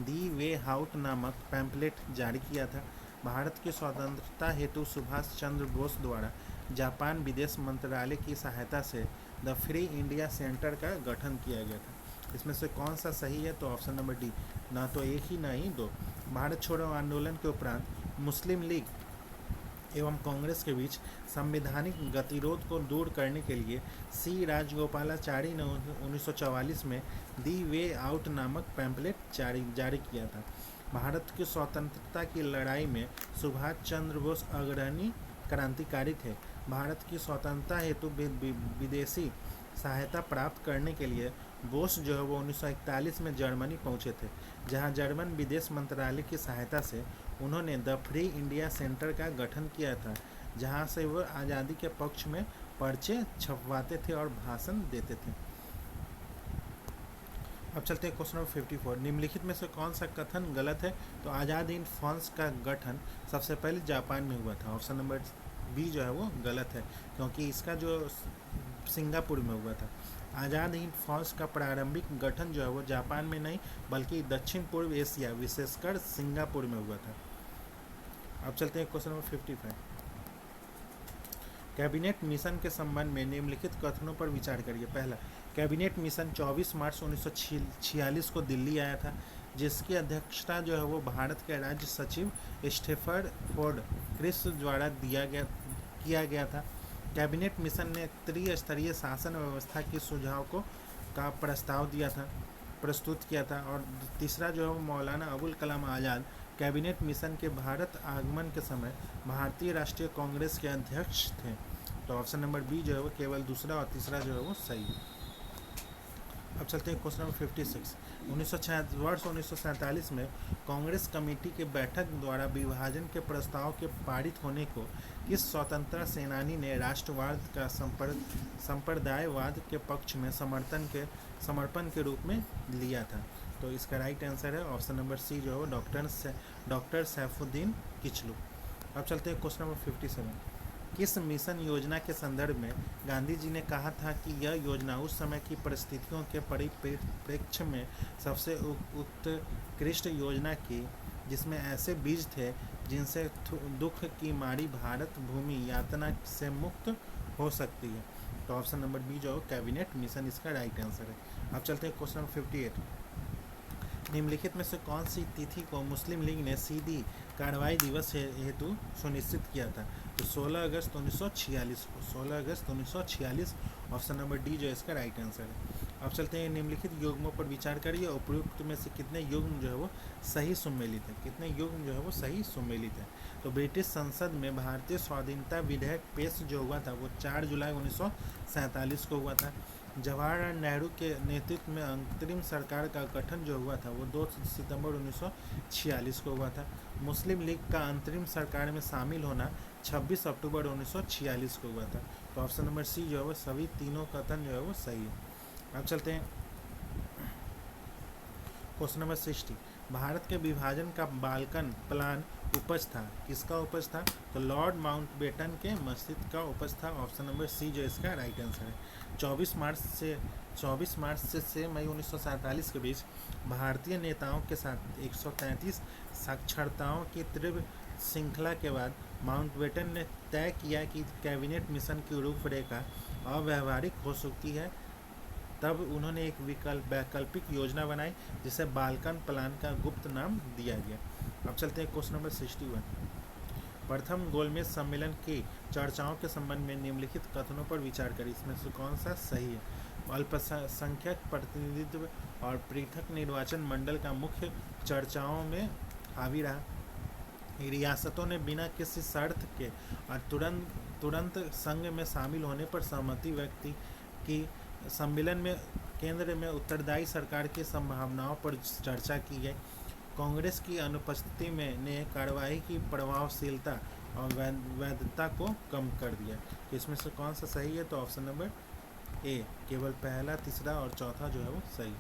दी वे आउट नामक पैम्पलेट जारी किया था। भारत की स्वतंत्रता हेतु सुभाष चंद्र बोस द्वारा जापान विदेश मंत्रालय की सहायता से द फ्री इंडिया सेंटर का गठन किया गया था। इसमें से कौन सा सही है? तो ऑप्शन नंबर डी, ना तो एक ही ना ही दो। भारत छोड़ो आंदोलन के उपरांत मुस्लिम लीग एवं कांग्रेस के बीच संवैधानिक गतिरोध को दूर करने के लिए सी राजगोपालाचारी ने 1944 में दी वे आउट नामक पैम्पलेट जारी किया था। भारत की स्वतंत्रता की लड़ाई में सुभाष चंद्र बोस अग्रणी क्रांतिकारी थे। भारत की स्वतंत्रता हेतु विदेशी सहायता प्राप्त करने के लिए बोस जो है वो 1941 में जर्मनी पहुंचे थे, जहां जर्मन विदेश मंत्रालय की सहायता से उन्होंने द फ्री इंडिया सेंटर का गठन किया था, जहां से वो आज़ादी के पक्ष में पर्चे छपवाते थे और भाषण देते थे। अब चलते हैं क्वेश्चन नंबर 54। निम्नलिखित में से कौन सा कथन गलत है? तो आज़ाद हिंद फौज का गठन सबसे पहले जापान में हुआ था। ऑप्शन नंबर बी जो है वो गलत है, क्योंकि इसका जो सिंगापुर में हुआ था। आज़ाद हिंद फौज का प्रारंभिक गठन जो है वो जापान में नहीं बल्कि दक्षिण पूर्व एशिया विशेषकर सिंगापुर में हुआ था। अब चलते हैं क्वेश्चन नंबर 55। कैबिनेट मिशन के संबंध में निम्नलिखित कथनों पर विचार करिए। पहला, कैबिनेट मिशन 24 मार्च 1946 को दिल्ली आया था, जिसकी अध्यक्षता जो है वो भारत के राज्य सचिव स्टेफर्ड फोर्ड क्रिस द्वारा किया गया था। कैबिनेट मिशन ने त्रिस्तरीय शासन व्यवस्था के सुझाव का प्रस्तुत किया था। और तीसरा जो है वो मौलाना अबुल कलाम आज़ाद कैबिनेट मिशन के भारत आगमन के समय भारतीय राष्ट्रीय कांग्रेस के अध्यक्ष थे। तो ऑप्शन नंबर बी जो है वो केवल दूसरा और तीसरा जो है वो सही है। अब चलते हैं क्वेश्चन नंबर 56। वर्ष 1947 में कांग्रेस कमेटी के बैठक द्वारा विभाजन के प्रस्ताव के पारित होने को किस स्वतंत्रता सेनानी ने राष्ट्रवाद का संप्रदायवाद के पक्ष में समर्पण के रूप में लिया था? तो इसका राइट आंसर है ऑप्शन नंबर सी जो है डॉक्टर सैफुद्दीन किचलू। अब चलते हैं क्वेश्चन नंबर 57। किस मिशन योजना के संदर्भ में गांधी जी ने कहा था कि यह योजना उस समय की परिस्थितियों के परिप्रेक्ष्य में सबसे उत्कृष्ट योजना की, जिसमें ऐसे बीज थे जिनसे दुख की मारी भारत भूमि यातना से मुक्त हो सकती है? तो ऑप्शन नंबर बी जो कैबिनेट मिशन इसका राइट आंसर है। अब चलते हैं क्वेश्चन नंबर 58। निम्नलिखित में से कौन सी तिथि को मुस्लिम लीग ने सीधी कार्रवाई दिवस हेतु सुनिश्चित किया था? तो 16 अगस्त 1946 को, 16 अगस्त 1946 ऑप्शन नंबर डी जो इसका राइट आंसर है। अब चलते हैं निम्नलिखित युग्मों पर विचार करिए। उपयुक्त में से कितने युग्म जो है वो सही सुमेलित है? कितने युग्म जो है वो सही सुमेलित है? तो ब्रिटिश संसद में भारतीय स्वाधीनता विधेयक पेश जो हुआ था वो 4 जुलाई 1947 को हुआ था। जवाहरलाल नेहरू के नेतृत्व में अंतरिम सरकार का गठन जो हुआ था वो 2 सितंबर 1946 को हुआ था। मुस्लिम लीग का अंतरिम सरकार में शामिल होना 26 अक्टूबर 1946 को हुआ था। तो ऑप्शन नंबर सी जो है वो सभी तीनों कथन जो है वो सही है। अब चलते हैं क्वेश्चन नंबर 60। भारत के विभाजन का बाल्कन प्लान उपज था, किसका उपज था? तो लॉर्ड माउंटबेटन के मस्जिद का उपज था। ऑप्शन नंबर सी जो इसका राइट आंसर है। 24 मार्च से 6 मई 1947 के बीच भारतीय नेताओं के साथ 133 साक्षात्कारों की तीव्र श्रृंखला के बाद माउंटबेटन ने तय किया कि कैबिनेट मिशन की रूपरेखा अव्यावहारिक हो सकती है। तब उन्होंने एक वैकल्पिक योजना बनाई जिसे बाल्कन प्लान का गुप्त नाम दिया गया। अब चलते हैं क्वेश्चन नंबर 61। प्रथम गोलमेज सम्मेलन की चर्चाओं के संबंध में निम्नलिखित कथनों पर विचार करें। इसमें से कौन सा सही है? अल्पसंख्यक प्रतिनिधित्व और पृथक निर्वाचन मंडल का मुख्य चर्चाओं में हावी रहा। रियासतों ने बिना किसी शर्त के और तुरंत संघ में शामिल होने पर सहमति व्यक्त की। सम्मेलन में केंद्र में उत्तरदायी सरकार की संभावनाओं पर चर्चा की गई। कांग्रेस की अनुपस्थिति में ने कार्रवाई की प्रभावशीलता और वैधता को कम कर दिया। तो इसमें से कौन सा सही है? तो ऑप्शन नंबर ए केवल पहला, तीसरा और चौथा जो है वो सही।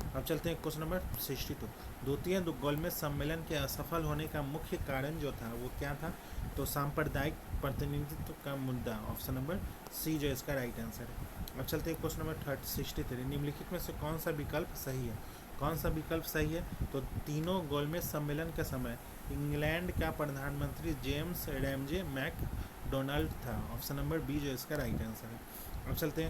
अब चलते हैं क्वेश्चन नंबर 62। द्वितीय गोलमेज सम्मेलन के असफल होने का मुख्य कारण जो था वो क्या था? तो सांप्रदायिक प्रतिनिधित्व का मुद्दा। ऑप्शन नंबर सी जो इसका राइट आंसर है। अब चलते हैं क्वेश्चन नंबर 63। निम्नलिखित में से कौन सा विकल्प सही है? कौन सा विकल्प सही है? तो तीनों गोलमेज सम्मेलन के समय इंग्लैंड का प्रधानमंत्री जेम्स रैमजे मैकडोनाल्ड था। ऑप्शन नंबर बी जो इसका राइट आंसर है। अब चलते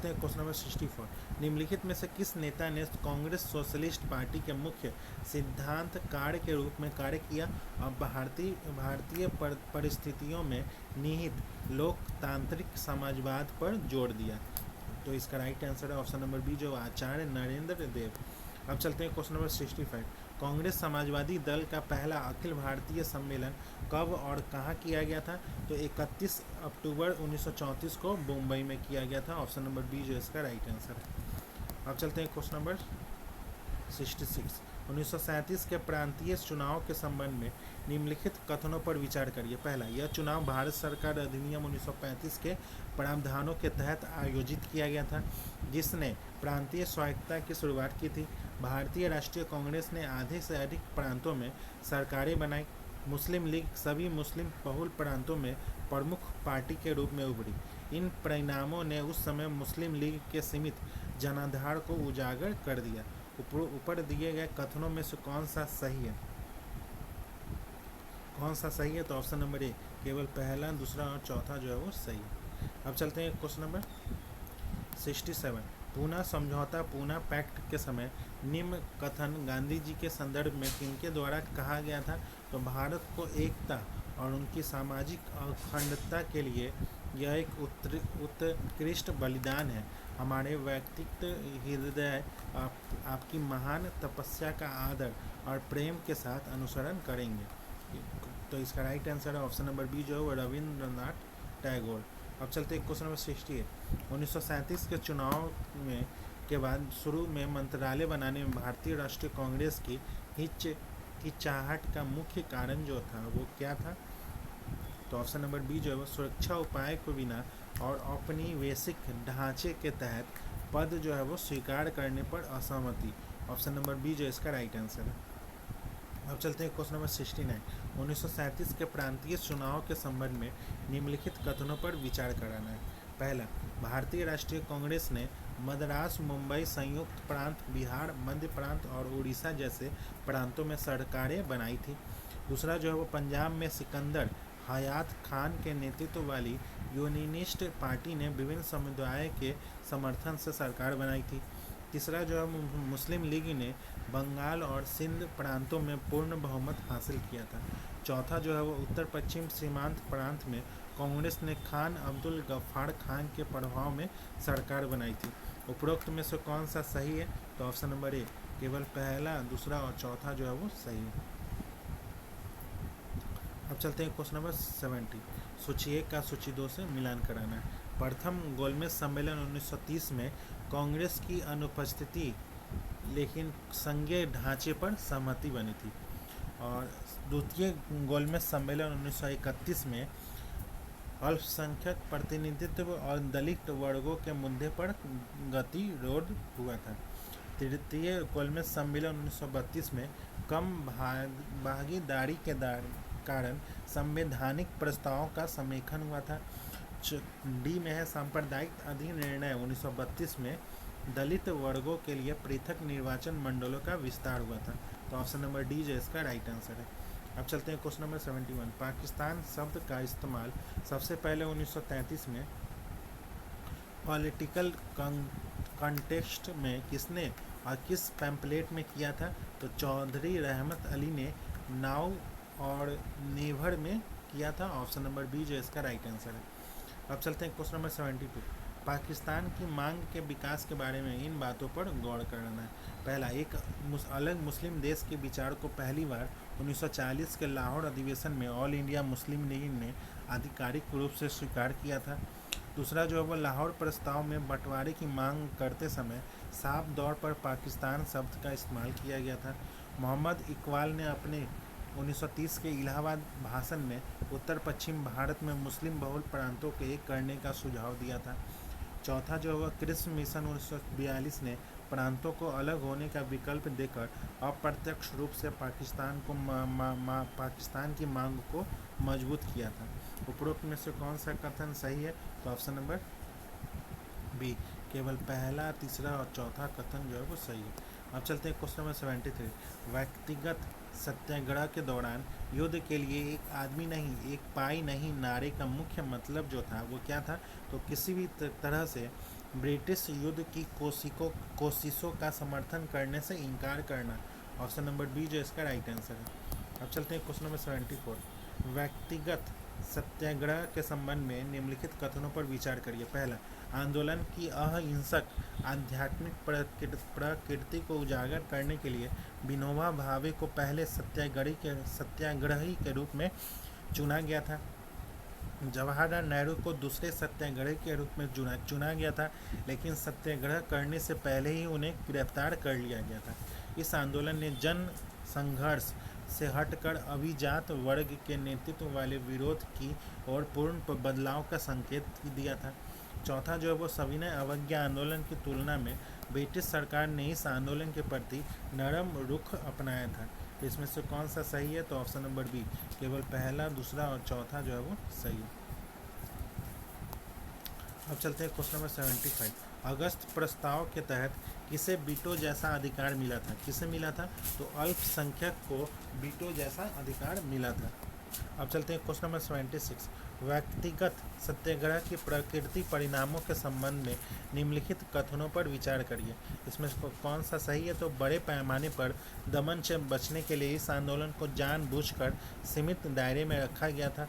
हैं क्वेश्चन नंबर 64। निम्नलिखित में से किस नेता ने कांग्रेस सोशलिस्ट पार्टी के मुख्य सिद्धांत कार्य के रूप में कार्य किया और भारतीय परिस्थितियों में निहित लोकतांत्रिक समाजवाद पर जोर दिया? तो इसका राइट आंसर है ऑप्शन नंबर बी जो आचार्य नरेंद्र देव। अब चलते हैं क्वेश्चन नंबर 65। कांग्रेस समाजवादी दल का पहला अखिल भारतीय सम्मेलन कब और कहाँ किया गया था? तो 31 अक्टूबर 1934 को मुंबई में किया गया था। ऑप्शन नंबर बी जो इसका राइट आंसर है। अब चलते हैं क्वेश्चन नंबर 66। 1937 के प्रांतीय चुनाव के संबंध में निम्नलिखित कथनों पर विचार करिए। पहला, यह चुनाव भारत सरकार अधिनियम 1935 के प्रावधानों के तहत आयोजित किया गया था, जिसने प्रांतीय स्वायत्तता की शुरुआत की थी। भारतीय राष्ट्रीय कांग्रेस ने आधे से अधिक प्रांतों में सरकारें बनाई। मुस्लिम लीग सभी मुस्लिम बहुल प्रांतों में प्रमुख पार्टी के रूप में उभरी। इन परिणामों ने उस समय मुस्लिम लीग के सीमित जनाधार को उजागर कर दिया। ऊपर दिए गए कथनों में से कौन सा सही है? तो ऑप्शन नंबर ए, केवल पहला, दूसरा और चौथा जो है वो सही है। अब चलते हैं क्वेश्चन नंबर 67। पूना समझौता, पूना पैक्ट के समय निम्न कथन गांधी जी के संदर्भ में किनके द्वारा कहा गया था? तो भारत को एकता और उनकी सामाजिक अखंडता के लिए यह एक उत्कृष्ट बलिदान है। हमारे व्यक्तित्व हृदय आपकी महान तपस्या का आदर और प्रेम के साथ अनुसरण करेंगे। तो इसका राइट आंसर है ऑप्शन नंबर बी जो है रविंद्रनाथ टैगोर। अब चलते हैं क्वेश्चन नंबर 68। 1937 के चुनाव में के बाद शुरू में मंत्रालय बनाने में भारतीय राष्ट्रीय कांग्रेस की हिचकिचाहट का मुख्य कारण जो था वो क्या था? तो ऑप्शन नंबर बी जो है सुरक्षा उपाय को बिना और औपनिवेशिक ढांचे के तहत पद जो है वो स्वीकार करने पर असहमति। ऑप्शन नंबर बी जो इसका राइट आंसर है। अब चलते हैं क्वेश्चन नंबर 69। 1937 के प्रांतीय चुनाव के संबंध में निम्नलिखित कथनों पर विचार कराना है। पहला, भारतीय राष्ट्रीय कांग्रेस ने मद्रास, मुंबई, संयुक्त प्रांत, बिहार, मध्य प्रांत और उड़ीसा जैसे प्रांतों में सरकारें बनाई थी। दूसरा जो है वो पंजाब में सिकंदर हयात खान के नेतृत्व वाली यूनियनिस्ट पार्टी ने विभिन्न समुदाय के समर्थन से सरकार बनाई थी। तीसरा जो है मुस्लिम लीग ने बंगाल और सिंध प्रांतों में पूर्ण बहुमत हासिल किया था। चौथा जो है वो उत्तर पश्चिम सीमांत प्रांत में कांग्रेस ने खान अब्दुल गफ्फार खान के प्रभाव में सरकार बनाई थी। उपरोक्त में से कौन सा सही है? तो ऑप्शन नंबर ए, केवल पहला, दूसरा और चौथा जो है वो सही है। अब चलते हैं क्वेश्चन नंबर 70। सूची 1 का सूची 2 से मिलान कराना है। प्रथम गोलमेज सम्मेलन 1930 में कांग्रेस की अनुपस्थिति लेकिन संघीय ढांचे पर सहमति बनी थी। और द्वितीय गोलमेज सम्मेलन 1931 में अल्पसंख्यक प्रतिनिधित्व और दलित वर्गों के मुद्दे पर गतिरोध हुआ था। तृतीय गोलमेज सम्मेलन 1932 में कम भागीदारी के कारण संवैधानिक प्रस्तावों का समेकन हुआ था। डी में है सांप्रदायिक अधिनिर्णय 1932 में दलित वर्गों के लिए पृथक निर्वाचन मंडलों का विस्तार हुआ था। तो ऑप्शन नंबर डी जो इसका राइट आंसर है। अब चलते हैं क्वेश्चन नंबर 71। पाकिस्तान शब्द का इस्तेमाल सबसे पहले 1933 में पॉलिटिकल कॉन्टेक्स्ट में किसने और किस पैम्पलेट में किया था? तो चौधरी रहमत अली ने नाव और नेवर में किया था। ऑप्शन नंबर बी जो इसका राइट आंसर है। अब चलते हैं क्वेश्चन नंबर 72। पाकिस्तान की मांग के विकास के बारे में इन बातों पर गौर करना है। पहला, एक अलग मुस्लिम देश के विचार को पहली बार 1940 के लाहौर अधिवेशन में ऑल इंडिया मुस्लिम लीग ने आधिकारिक रूप से स्वीकार किया था। दूसरा जो है वो लाहौर प्रस्ताव में बंटवारे की मांग करते समय साफ तौर पर पाकिस्तान शब्द का इस्तेमाल किया गया था। मोहम्मद इकबाल ने अपने 1930 के इलाहाबाद भाषण में उत्तर पश्चिम भारत में मुस्लिम बहुल प्रांतों के एक करने का सुझाव दिया था। चौथा जो है कृष्ण मिशन 1942 ने प्रांतों को अलग होने का विकल्प देकर अप्रत्यक्ष रूप से पाकिस्तान की मांग को मजबूत किया था। उपरोक्त में से कौन सा कथन सही है? तो ऑप्शन नंबर बी, केवल पहला, तीसरा और चौथा कथन जो है वो सही है। अब चलते हैं क्वेश्चन नंबर 73। व्यक्तिगत सत्याग्रह के दौरान युद्ध के लिए एक आदमी नहीं, एक पाई नहीं नारे का मुख्य मतलब जो था वो क्या था? तो किसी भी तरह से ब्रिटिश युद्ध की कोशिशों का समर्थन करने से इनकार करना। ऑप्शन नंबर बी जो इसका राइट आंसर है। अब चलते हैं क्वेश्चन नंबर 74। व्यक्तिगत सत्याग्रह के संबंध में निम्नलिखित कथनों पर विचार करिए। पहला, आंदोलन की अहिंसक आध्यात्मिक प्रकृति को उजागर करने के लिए विनोबा भावे को पहले सत्याग्रही के रूप में चुना गया था। जवाहरलाल नेहरू को दूसरे सत्याग्रही के रूप में चुना गया था, लेकिन सत्याग्रह करने से पहले ही उन्हें गिरफ्तार कर लिया गया था। इस आंदोलन ने जन संघर्ष से हटकर अभिजात वर्ग के नेतृत्व वाले विरोध की और पूर्ण बदलाव का संकेत दिया था। चौथा जो है वो सविनय अवज्ञा आंदोलन की तुलना में ब्रिटिश सरकार ने इस आंदोलन के प्रति नरम रुख अपनाया था। तो इसमें से कौन सा सही है? तो ऑप्शन नंबर बी, केवल पहला, दूसरा और चौथा जो है वो सही है। अब चलते हैं क्वेश्चन नंबर 75। अगस्त प्रस्ताव के तहत किसे वीटो जैसा अधिकार मिला था? किसे मिला था? तो अल्पसंख्यक को वीटो जैसा अधिकार मिला था। अब चलते हैं क्वेश्चन नंबर 76। व्यक्तिगत सत्याग्रह की प्रकृति परिणामों के संबंध में निम्नलिखित कथनों पर विचार करिए। इसमें से कौन सा सही है? तो बड़े पैमाने पर दमन से बचने के लिए इस आंदोलन को जानबूझकर सीमित दायरे में रखा गया था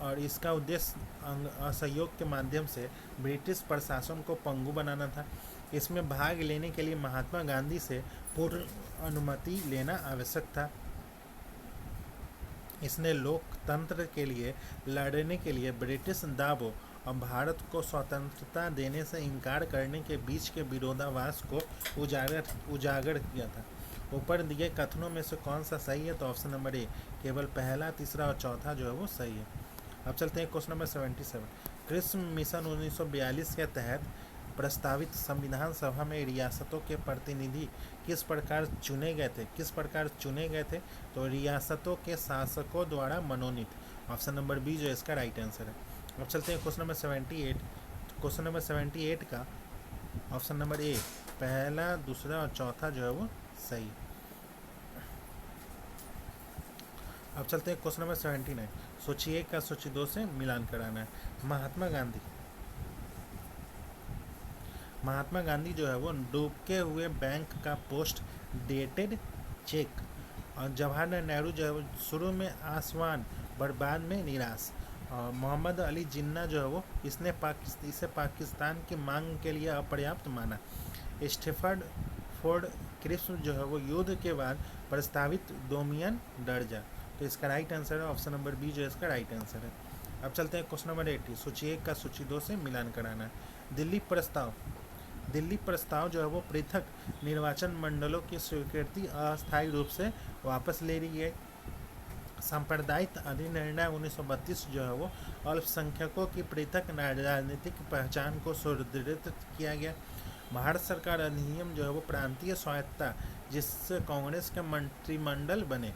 और इसका उद्देश्य असहयोग के माध्यम से ब्रिटिश प्रशासन को पंगु बनाना था। इसमें भाग लेने के लिए महात्मा गांधी से पूर्व अनुमति लेना आवश्यक था। इसने लोकतंत्र के लिए लड़ने के लिए ब्रिटिश दावों और भारत को स्वतंत्रता देने से इनकार करने के बीच के विरोधाभास को उजागर किया था। ऊपर दिए कथनों में से कौन सा सही है? तो ऑप्शन नंबर ए, केवल पहला, तीसरा और चौथा जो है वो सही है। अब चलते हैं क्वेश्चन नंबर 77। कृषि मिशन 1942 के तहत प्रस्तावित संविधान सभा में रियासतों के प्रतिनिधि किस प्रकार चुने गए थे? किस प्रकार चुने गए थे? तो रियासतों के शासकों द्वारा मनोनीत। ऑप्शन नंबर बी जो इसका राइट आंसर है। अब चलते हैं क्वेश्चन नंबर 78। क्वेश्चन नंबर 78 का ऑप्शन नंबर ए, पहला, दूसरा और चौथा जो है वो सही। अब चलते हैं क्वेश्चन नंबर 79। सूची 1 का सूची 2 से मिलान कराना है। महात्मा गांधी जो है वो डूबते हुए बैंक का पोस्ट डेटेड चेक, और जवाहरलाल नेहरू जो है वो शुरू में आसवान बर्बाद में निराश, और मोहम्मद अली जिन्ना जो है वो इसे पाकिस्तान की मांग के लिए अपर्याप्त माना। स्टेफर्ड फोर्ड क्रिप्स जो है वो युद्ध के बाद प्रस्तावित डोमियन दर्जा। तो इसका राइट आंसर है ऑप्शन नंबर बी जो इसका राइट आंसर है। अब चलते हैं क्वेश्चन नंबर 80। सूची 1 का सूची 2 से मिलान कराना है। दिल्ली प्रस्ताव जो है वो पृथक निर्वाचन मंडलों की स्वीकृति अस्थायी रूप से वापस ले रही है। सांप्रदायिक अधिनिर्णय 1932 जो है वो अल्पसंख्यकों की पृथक राजनीतिक पहचान को सुदृढ़ किया गया। भारत सरकार अधिनियम जो है वो प्रांतीय स्वायत्तता, जिससे कांग्रेस के मंत्रिमंडल बने।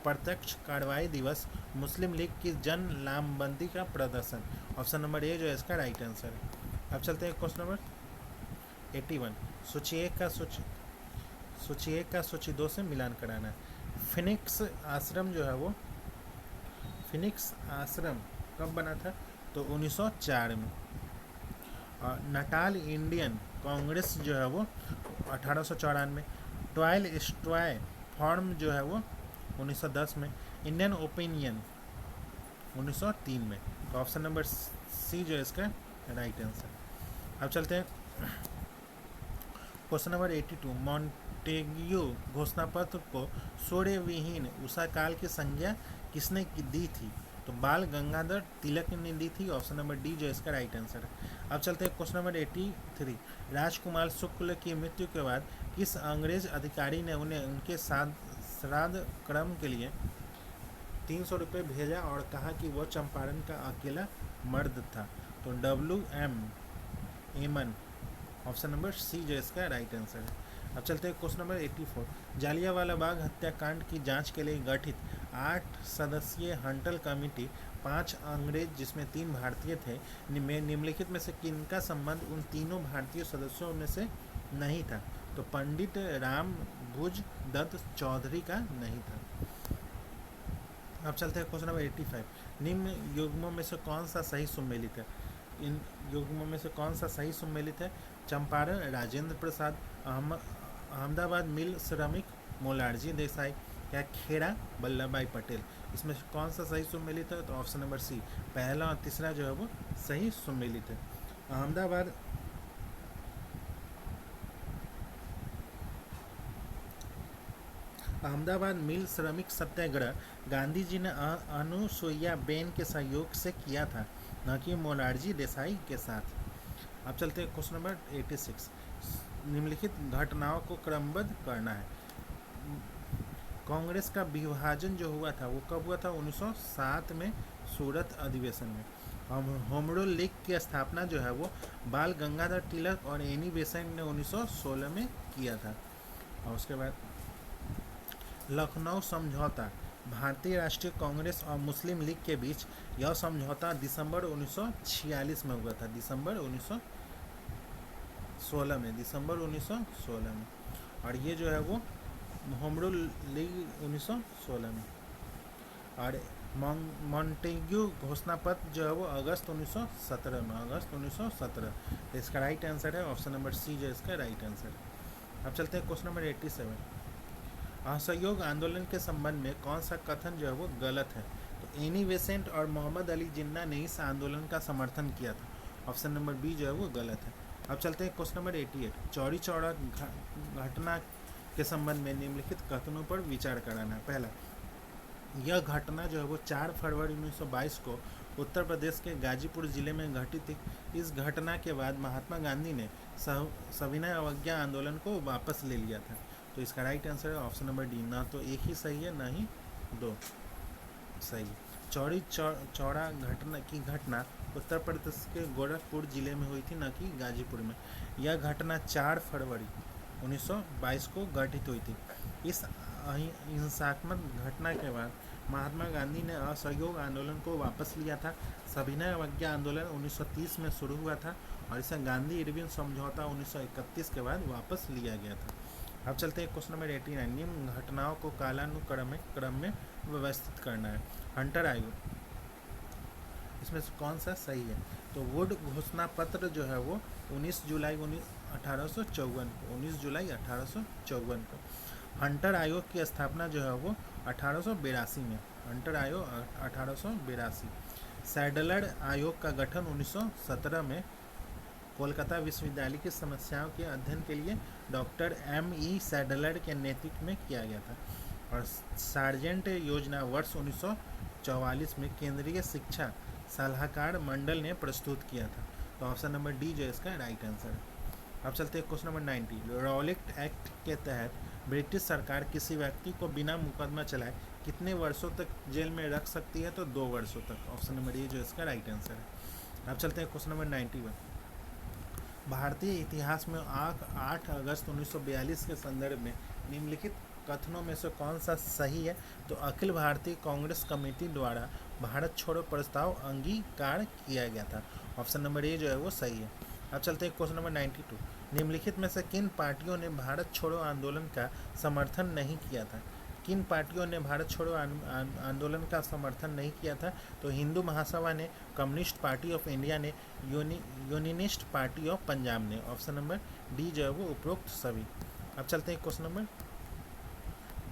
प्रत्यक्ष कार्रवाई दिवस, मुस्लिम लीग की जन लामबंदी का प्रदर्शन। ऑप्शन नंबर ए जो है इसका राइट आंसर है। अब चलते हैं क्वेश्चन नंबर 81। सूची 1 का सूची 2 से मिलान कराना है। फिनिक्स आश्रम कब बना था? तो 1904 में। और नटाल इंडियन कांग्रेस जो है वो 1894। ट्वाइल स्ट्रॉय फॉर्म जो है वो 1910 में। इंडियन ओपिनियन 1903 में। तो ऑप्शन नंबर सी जो है इसका राइट आंसर। अब चलते हैं क्वेश्चन नंबर 82। मॉन्टेग्यू घोषणा पत्र को सूर्य विहीन उषा काल की संज्ञा किसने दी थी? तो बाल गंगाधर तिलक ने दी थी। ऑप्शन नंबर डी जो इसका राइट आंसर है। अब चलते हैं क्वेश्चन नंबर 83। राजकुमार शुक्ल की मृत्यु के बाद किस अंग्रेज अधिकारी ने उन्हें उनके श्राद्ध क्रम के लिए 300 रुपये भेजा और कहा कि वह चंपारण का अकेला मर्द था? तो WM एमन। ऑप्शन नंबर सी जो इसका राइट आंसर है। अब चलते हैं क्वेश्चन नंबर 84। जालियांवाला बाग हत्याकांड की जांच के लिए गठित 8 सदस्यीय हंटर कमेटी 5 अंग्रेज जिसमें 3 भारतीय थे, निम्नलिखित में से किनका संबंध उन तीनों भारतीय सदस्यों में से नहीं था? तो पंडित राम भुज दत्त चौधरी का नहीं था। अब चलते हैं क्वेश्चन नंबर 85। निम्न युग्मों में से कौन सा सही सुमेलित है? इन युग्मों में से कौन सा सही सुमेलित है? चंपारण राजेंद्र प्रसाद, अहमदाबाद मिल श्रमिक मोलारजी देसाई, या खेड़ा वल्लभ भाई पटेल। इसमें से कौन सा सही सुमेलित है? तो ऑप्शन नंबर सी, पहला और तीसरा जो है वो सही सुमेलित है। अहमदाबाद मिल श्रमिक सत्याग्रह गांधी जी ने अनुसुईया बेन के सहयोग से किया था, न कि मोरारजी देसाई के साथ। अब चलते हैं क्वेश्चन नंबर 86। निम्नलिखित घटनाओं को क्रमबद्ध करना है। कांग्रेस का विभाजन जो हुआ था वो कब हुआ था? 1907 में सूरत अधिवेशन में। होम रूल लीग की स्थापना जो है वो बाल गंगाधर तिलक और एनी बेसेंट ने 1916 में किया था। और उसके बाद लखनऊ समझौता भारतीय राष्ट्रीय कांग्रेस और मुस्लिम लीग के बीच यह समझौता दिसंबर 1946 में हुआ था। दिसंबर 1916 में, दिसंबर 1916 में। और ये जो है वो होम रूल लीग 1916 में। और मॉन्टेग्यू घोषणा पत्र जो है वो अगस्त 1917 में, अगस्त 1917। तो इसका राइट आंसर है ऑप्शन नंबर सी, जो इसका राइट आंसर है। अब चलते हैं क्वेश्चन नंबर 87। असहयोग आंदोलन के संबंध में कौन सा कथन जो है वो गलत है? तो एनी बेसेंट और मोहम्मद अली जिन्ना ने इस आंदोलन का समर्थन किया था। ऑप्शन नंबर बी जो है वो गलत है। अब चलते हैं क्वेश्चन नंबर 88। चौरी चौड़ा घटना के संबंध में निम्नलिखित कथनों पर विचार कराना। पहला, यह घटना जो है वो 4 फरवरी 1922 को उत्तर प्रदेश के गाजीपुर जिले में घटित थी। इस घटना के बाद महात्मा गांधी ने सविनय अवज्ञा आंदोलन को वापस ले लिया था। तो इसका राइट आंसर है ऑप्शन नंबर डी। ना तो एक ही सही है, ना ही दो सही। चौरी चौड़ा घटना उत्तर प्रदेश के गोरखपुर जिले में हुई थी, न कि गाजीपुर में। यह घटना 4 फरवरी 1922 को घटित हुई थी। इस हिंसात्मक घटना के बाद महात्मा गांधी ने असहयोग आंदोलन को वापस लिया था। सविनय अवज्ञा आंदोलन 1930 में शुरू हुआ था और इसे गांधी इरविन समझौता 1931 के बाद वापस लिया गया था। अब चलते हैं क्वेश्चन नंबर 89। निम्न घटनाओं को कालानुक्रमिक क्रम में व्यवस्थित करना है। हंटर आयोग, इसमें से कौन सा सही है? तो वुड घोषणा पत्र जो है वो 19 जुलाई 1854 को, 19 जुलाई 1854 को। हंटर आयोग की स्थापना जो है वो 1882 में, हंटर आयोग 1882। सैडलर आयोग का गठन 1917 में कोलकाता विश्वविद्यालय की समस्याओं के अध्ययन के लिए डॉक्टर M.E. सैडलर के नेतृत्व में किया गया था। और सार्जेंट योजना वर्ष 1944 में केंद्रीय शिक्षा सलाहकार मंडल ने प्रस्तुत किया था। तो ऑप्शन नंबर डी जो इसका राइट आंसर है। अब चलते हैं क्वेश्चन नंबर 90। रॉलिक्ट एक्ट के तहत ब्रिटिश सरकार किसी व्यक्ति को बिना मुकदमा चलाए कितने वर्षों तक जेल में रख सकती है? तो 2 वर्षों तक। ऑप्शन नंबर ए जो इसका राइट आंसर है। अब चलते हैं क्वेश्चन नंबर 91। भारतीय इतिहास में 8 अगस्त 1942 के संदर्भ में निम्नलिखित कथनों में से कौन सा सही है? तो अखिल भारतीय कांग्रेस कमेटी द्वारा भारत छोड़ो प्रस्ताव अंगीकार किया गया था। ऑप्शन नंबर ए जो है वो सही है। अब चलते हैं क्वेश्चन नंबर 92। निम्नलिखित में से किन पार्टियों ने भारत छोड़ो आंदोलन का समर्थन नहीं किया था? किन पार्टियों ने भारत छोड़ो आंदोलन का समर्थन नहीं किया था? तो हिंदू महासभा ने, कम्युनिस्ट पार्टी ऑफ इंडिया ने, यूनियनिस्ट पार्टी ऑफ पंजाब ने। ऑप्शन नंबर डी जो है वो उपरोक्त सभी। अब चलते हैं क्वेश्चन नंबर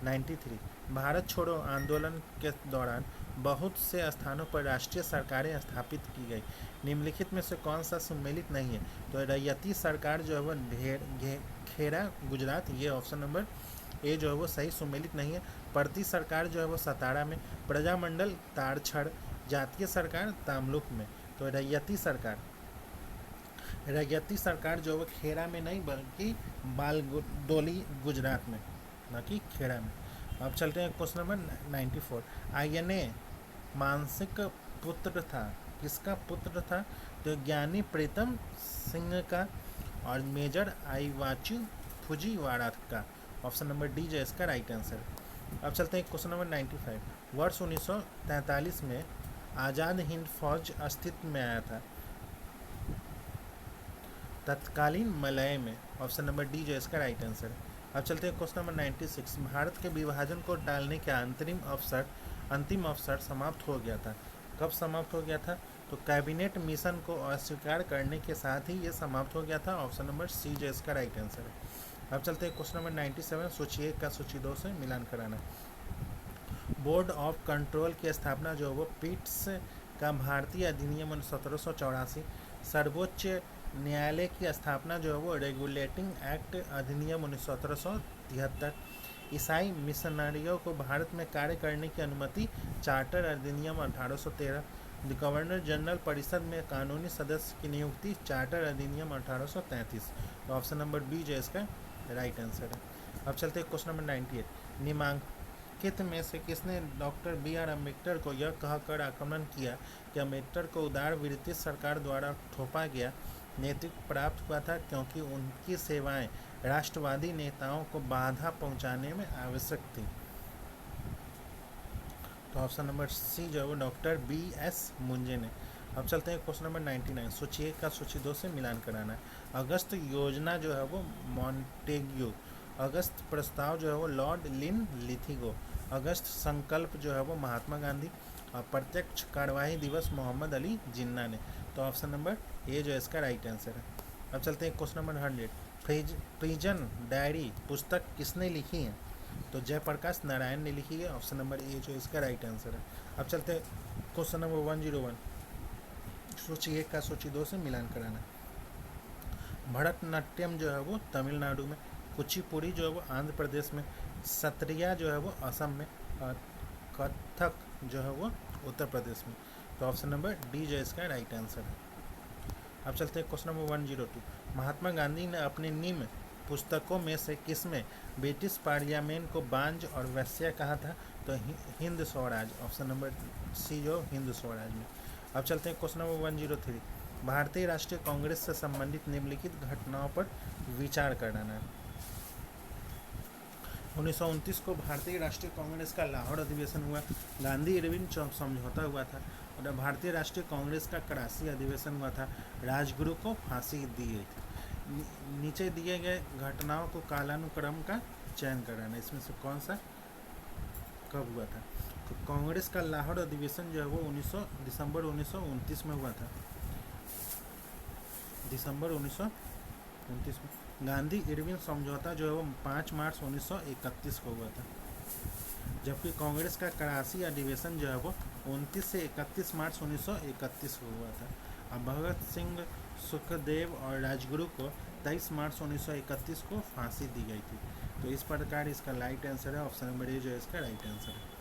93। भारत छोड़ो आंदोलन के दौरान बहुत से स्थानों पर राष्ट्रीय सरकारें स्थापित की गई। निम्नलिखित में से कौन सा सम्मिलित नहीं है? तो रैयती सरकार जो है वो खेरा गुजरात, ये ऑप्शन नंबर ए जो है वो सही, सम्मिलित नहीं है। परती सरकार जो है वो सतारा में, प्रजामंडल तारछड़, जातीय सरकार तामलुक में। तो रैयती सरकार जो है वो खेरा में नहीं बल्कि बालडोली गुजरात में, न कि खेड़ा में। अब चलते हैं क्वेश्चन नंबर 94। आईएनए मानसिक पुत्र था, किसका पुत्र था? तो ज्ञानी प्रीतम सिंह का और मेजर आईवाचू फुजीवाड़ा का। ऑप्शन नंबर डी जो इसका राइट आंसर है। अब चलते हैं क्वेश्चन नंबर 95। वर्ष 1943 में आज़ाद हिंद फौज अस्तित्व में आया था तत्कालीन मलय में। ऑप्शन नंबर डी जो इसका राइट आंसर है। अब चलते हैं क्वेश्चन नंबर 96। भारत के विभाजन को टालने का अंतिम अवसर समाप्त हो गया था। कब समाप्त हो गया था? तो कैबिनेट मिशन को अस्वीकार करने के साथ ही ये समाप्त हो गया था। ऑप्शन नंबर सी जो इसका राइट आंसर है। अब चलते हैं क्वेश्चन नंबर 97। सूची 1 का सूची 2 से मिलान कराना। बोर्ड ऑफ कंट्रोल की स्थापना जो वो पिट्स का भारतीय अधिनियम 1784। सर्वोच्च न्यायालय की स्थापना जो है वो रेगुलेटिंग एक्ट अधिनियम 1773। ईसाई मिशनरियों को भारत में कार्य करने की अनुमति, चार्टर अधिनियम 1813। गवर्नर जनरल परिषद में कानूनी सदस्य की नियुक्ति, चार्टर अधिनियम 1833। तो ऑप्शन नंबर बी जो इसका राइट आंसर है। अब चलते हैं क्वेश्चन नंबर 98। निम्नलिखित में से किसने डॉक्टर B.R. अम्बेडकर को यह कहकर आक्रमण किया कि अम्बेडकर को उदार ब्रिटिश सरकार द्वारा थोपा गया नेतृत्व प्राप्त हुआ था क्योंकि उनकी सेवाएं राष्ट्रवादी नेताओं को बाधा पहुंचाने में आवश्यक थी? तो ऑप्शन नंबर सी जो है वो डॉक्टर बी एस मुंजे ने। अब चलते हैं क्वेश्चन नंबर 99, सूची 1 का सूची 2 से मिलान कराना है। अगस्त योजना जो है वो मॉन्टेग्यू। अगस्त प्रस्ताव जो है वो लॉर्ड लिन लिथिगो। अगस्त संकल्प जो है वो महात्मा गांधी। और प्रत्यक्ष कार्यवाही दिवस मोहम्मद अली जिन्ना ने। तो ऑप्शन नंबर ए जो है इसका राइट आंसर है। अब चलते हैं क्वेश्चन नंबर 100, प्रिजन डायरी पुस्तक किसने लिखी है? तो जयप्रकाश नारायण ने लिखी है। ऑप्शन नंबर ए जो इसका राइट आंसर है। अब चलते हैं क्वेश्चन नंबर 101, सूची 1 का सूची 2 से मिलान कराना। भरतनाट्यम जो है वो तमिलनाडु में, कुचिपुड़ी जो है वो आंध्र प्रदेश में, सत्रिया जो है वो असम में, और कथक जो है वो उत्तर प्रदेश में। तो ऑप्शन नंबर डी जो इसका राइट आंसर है। अब चलते हैं क्वेश्चन नंबर 102, महात्मा गांधी ने अपनी निम्न पुस्तकों में से किसमें ब्रिटिश पार्लियामेंट को बांझ और वैश्य कहा था? तो Hind Swaraj. Option number C जो हिंद स्वराज में। अब चलते हैं क्वेश्चन नंबर 103, भारतीय राष्ट्रीय कांग्रेस से संबंधित निम्नलिखित घटनाओं पर विचार करना है। 1929 को भारतीय राष्ट्रीय कांग्रेस का लाहौर अधिवेशन हुआ, गांधी इरविन समझौता हुआ था, और भारतीय राष्ट्रीय कांग्रेस का कराची अधिवेशन हुआ था, राजगुरु को फांसी दी गई थी। नीचे दिए गए घटनाओं को कालानुक्रम का चयन कराना, इसमें से कौन सा कब हुआ था? तो कांग्रेस का लाहौर अधिवेशन जो है वो दिसंबर 1929 में हुआ था, दिसंबर 1929 में। गांधी इरविन समझौता जो है वो 5 मार्च 1931 को हुआ था, जबकि कांग्रेस का कराची अधिवेशन जो है वो 29 से 31 मार्च 1931 को हुआ था। अब भगत सिंह, सुखदेव और राजगुरु को 23 मार्च 1931 को फांसी दी गई थी। तो इस प्रकार इसका राइट आंसर है ऑप्शन नंबर ए जो है इसका राइट आंसर है।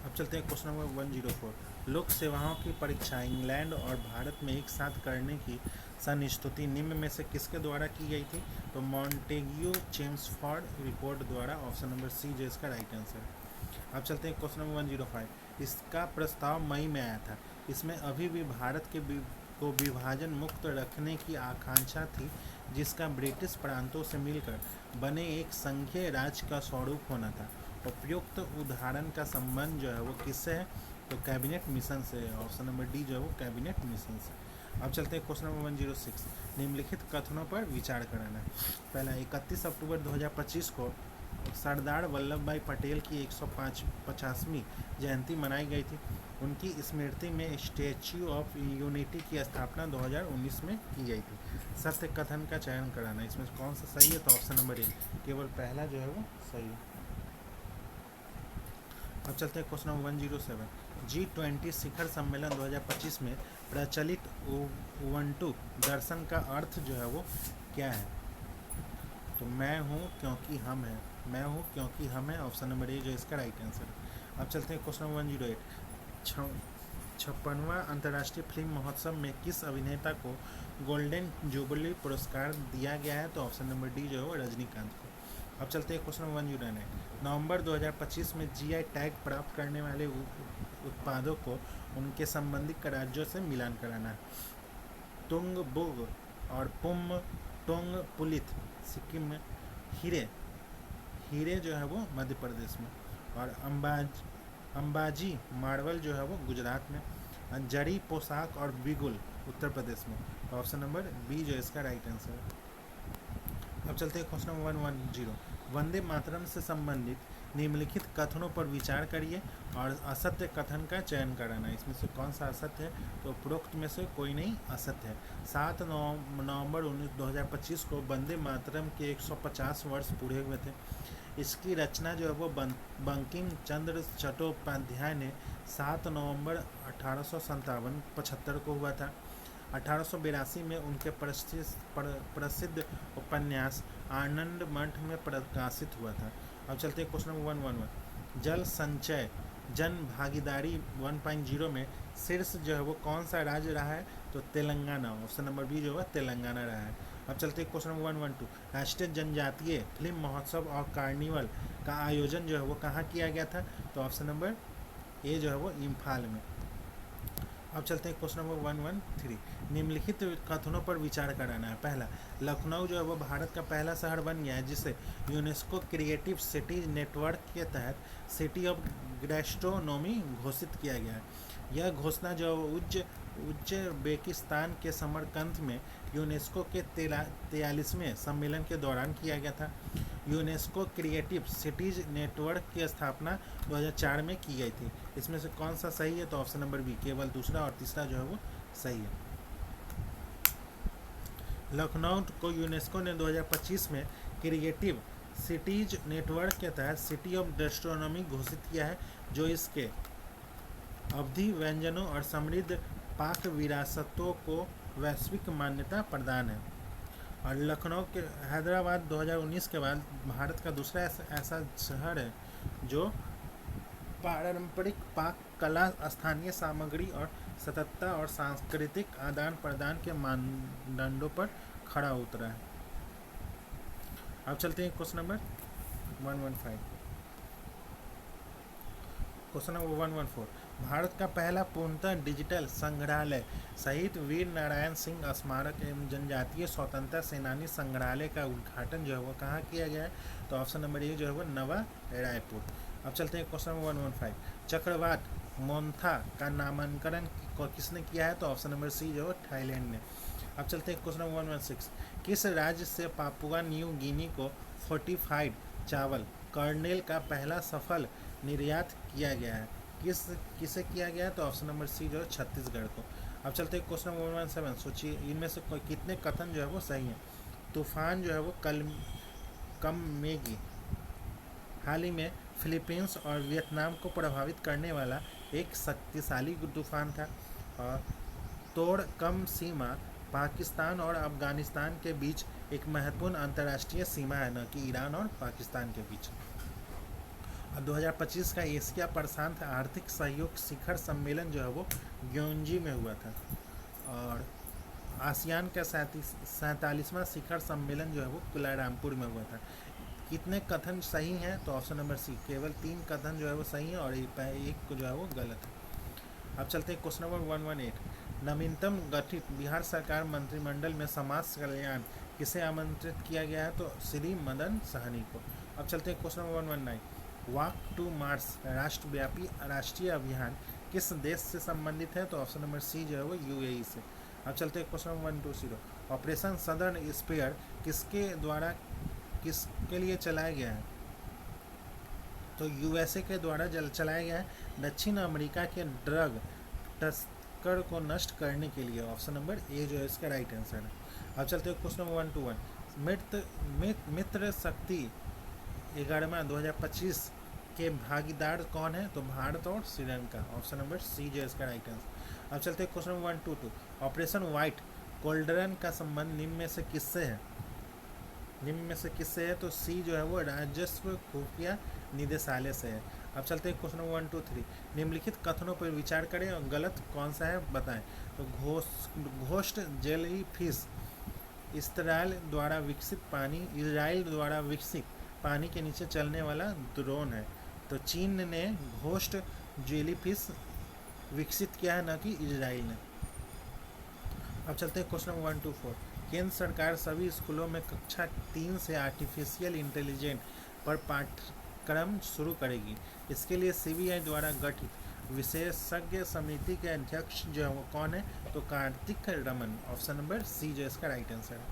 अब चलते हैं क्वेश्चन नंबर 104, लोक सेवाओं की परीक्षा इंग्लैंड और भारत में एक साथ करने की संस्तुति निम्न में से किसके द्वारा की गई थी? तो मॉन्टेग्यू चेम्सफोर्ड रिपोर्ट द्वारा। ऑप्शन नंबर सी जो इसका राइट आंसर है। अब चलते हैं क्वेश्चन नंबर 105, इसका प्रस्ताव मई में आया था, इसमें अभी भी भारत के को विभाजन मुक्त रखने की आकांक्षा थी, जिसका ब्रिटिश प्रांतों से मिलकर बने एक संघीय राज्य का स्वरूप होना था। उपयुक्त उदाहरण का संबंध जो है वो किससे है? तो कैबिनेट मिशन से है। ऑप्शन नंबर डी जो है वो कैबिनेट मिशन से। अब चलते हैं क्वेश्चन नंबर 106, निम्नलिखित कथनों पर विचार कराना है। पहला, 31 अक्टूबर 2025 को सरदार वल्लभ भाई पटेल की 150वीं जयंती मनाई गई थी। उनकी स्मृति में स्टैच्यू ऑफ यूनिटी की स्थापना 2019 में की गई थी। सत्य कथन का चयन कराना, इसमें कौन सा सही है? तो ऑप्शन नंबर ए, केवल पहला जो है वो सही है। अब चलते हैं क्वेश्चन नंबर 107, G20 शिखर सम्मेलन 2025 में प्रचलित उबंटू दर्शन का अर्थ जो है वो क्या है? तो मैं हूँ क्योंकि हम हैं, मैं हूँ क्योंकि हम हैं। ऑप्शन नंबर ए जो इसका राइट आंसर है। अब चलते हैं क्वेश्चन नंबर 108, 56वां अंतर्राष्ट्रीय फिल्म महोत्सव में किस अभिनेता को गोल्डन जुबली पुरस्कार दिया गया है? तो ऑप्शन नंबर डी जो है वो रजनीकांत को। अब चलते हैं क्वेश्चन नंबर 109, नवंबर 2025 में जीआई टैग प्राप्त करने वाले उत्पादों को उनके संबंधित राज्यों से मिलान कराना है। तुंग बुग और पुम टोंग पुलित सिक्किम में, हीरे जो है वो मध्य प्रदेश में, और अंबाजी मार्बल जो है वो गुजरात में, जरी पोशाक और बिगुल उत्तर प्रदेश में। ऑप्शन नंबर बी जो इसका राइट आंसर है। अब चलते हैं क्वेश्चन नंबर 110, वंदे मातरम से संबंधित निम्नलिखित कथनों पर विचार करिए और असत्य कथन का चयन कराना है। इसमें से कौन सा असत्य है? तो उपरोक्त में से कोई नहीं असत्य है। 7 नवंबर 2025 को वंदे मातरम के 150 वर्ष पूरे हुए थे। इसकी रचना जो है वो बंकिम चंद्र चट्टोपाध्याय ने 7 नवंबर 1875 को हुआ था। 1882 में उनके प्रसिद्ध उपन्यास आनंद मठ में प्रकाशित हुआ था। अब चलते हैं क्वेश्चन नंबर 111, जल संचय जन भागीदारी 1.0 में शीर्ष जो है वो कौन सा राज्य रहा है? तो तेलंगाना। ऑप्शन नंबर बी जो है तेलंगाना रहा है। अब चलते हैं क्वेश्चन नंबर 112, राष्ट्रीय जनजातीय फिल्म महोत्सव और कार्निवल का आयोजन जो है वो कहाँ किया गया था? तो ऑप्शन नंबर ए जो है वो इम्फाल में। अब चलते हैं क्वेश्चन नंबर 113। निम्नलिखित कथनों पर विचार कराना है। पहला, लखनऊ जो है वो भारत का पहला शहर बन गया है जिसे यूनेस्को क्रिएटिव सिटीज नेटवर्क के तहत सिटी ऑफ गैस्ट्रोनॉमी घोषित किया गया है। यह घोषणा जो उज्बेकिस्तान के समरकंद में यूनेस्को के 43वें सम्मेलन के दौरान किया गया था। यूनेस्को क्रिएटिव सिटीज नेटवर्क की स्थापना 2004 में की गई थी। इसमें से कौन सा सही है? तो ऑप्शन नंबर बी, केवल दूसरा और तीसरा जो है वो सही है। लखनऊ को यूनेस्को ने 2025 में क्रिएटिव सिटीज नेटवर्क के तहत सिटी ऑफ गैस्ट्रोनॉमी घोषित किया है, जो इसके अवधि व्यंजनों और समृद्ध पाक विरासतों को वैश्विक मान्यता प्रदान है। और लखनऊ के हैदराबाद 2019 के बाद भारत का दूसरा ऐसा शहर है जो पारंपरिक पाक कला, स्थानीय सामग्री और सततता और सांस्कृतिक आदान प्रदान के मानदंडों पर खड़ा उतरा है। अब चलते हैं question number 115। Question number 114। Bharat का पहला पूर्णतः डिजिटल संग्रहालय शहीद वीर नारायण सिंह स्मारक एवं जनजातीय स्वतंत्रता सेनानी संग्रहालय का उद्घाटन जो है वो कहाँ किया गया है? तो ऑप्शन नंबर ए जो है वो नवा रायपुर। अब चलते हैं क्वेश्चन नंबर 115। चक्रवात मोन्था का नामकरण किसने किया है? तो ऑप्शन नंबर सी जो है थाईलैंड ने। अब चलते हैं क्वेश्चन नंबर 116। किस राज्य से पापुआ न्यू गिनी को फोर्टिफाइड चावल कर्नेल का पहला सफल निर्यात किया गया है? किसे किया गया है? तो ऑप्शन नंबर सी जो है छत्तीसगढ़ को। अब चलते हैं क्वेश्चन नंबर 117। सोचिए इनमें से कितने कथन जो है वो सही हैं? तूफान जो है वो कम मेगी हाल ही में फिलीपींस और वियतनाम को प्रभावित करने वाला एक शक्तिशाली तूफान था। और तोड़ कम सीमा पाकिस्तान और अफगानिस्तान के बीच एक महत्वपूर्ण अंतर्राष्ट्रीय सीमा है, न कि ईरान और पाकिस्तान के बीच। 2025 का एशिया प्रशांत आर्थिक सहयोग शिखर सम्मेलन जो है वो ग्योंजी में हुआ था। और आसियान का 47वां शिखर सम्मेलन जो है वो कुलारामपुर में हुआ था। कितने कथन सही हैं? तो ऑप्शन नंबर सी, केवल 3 कथन जो है वो सही है और एक जो है वो गलत है। अब चलते हैं क्वेश्चन नंबर 118। नवीनतम गठित बिहार सरकार मंत्रिमंडल में समाज कल्याण किसे आमंत्रित किया गया है? तो श्री मदन सहनी को। अब चलते हैं question number 119। Walk to Mars राष्ट्रव्यापी राष्ट्रीय अभियान किस देश से संबंधित है? तो ऑप्शन नंबर सी जो है वो यूएई से। अब चलते हैं question number 120। Operation Southern Spear किसके लिए चलाया गया है? तो यूएसए के द्वारा चलाया गया है दक्षिण अमेरिका के ड्रग तस्कर को नष्ट करने के लिए। ऑप्शन नंबर ए जो है इसका राइट आंसर है। अब चलते हैं क्वेश्चन नंबर 121। मित्र शक्ति 11वां 2025 के भागीदार कौन है? तो भारत और श्रीलंका। ऑप्शन नंबर सी जो है इसका राइट आंसर। अब चलते हैं question number 122। Operation white cauldron का संबंध निम्न में से किससे है? तो सी जो है वो राजस्व खुफिया निदेशालय से है। अब चलते हैं क्वेश्चन नंबर 123। निम्नलिखित कथनों पर विचार करें और गलत कौन सा है बताएं। तो घोस्ट जेली फिश इसराइल द्वारा विकसित पानी के नीचे चलने वाला ड्रोन है। तो चीन ने घोस्ट जेलीफिश विकसित किया है, न कि इजराइल ने। अब चलते हैं क्वेश्चन नंबर 124। केंद्र सरकार सभी स्कूलों में कक्षा 3 से आर्टिफिशियल इंटेलिजेंस पर पाठ्यक्रम शुरू करेगी। इसके लिए सीबीआई द्वारा गठित विशेषज्ञ समिति के अध्यक्ष जो है वो कौन है? तो Kartik Raman. Option number C जो इसका राइट आंसर है।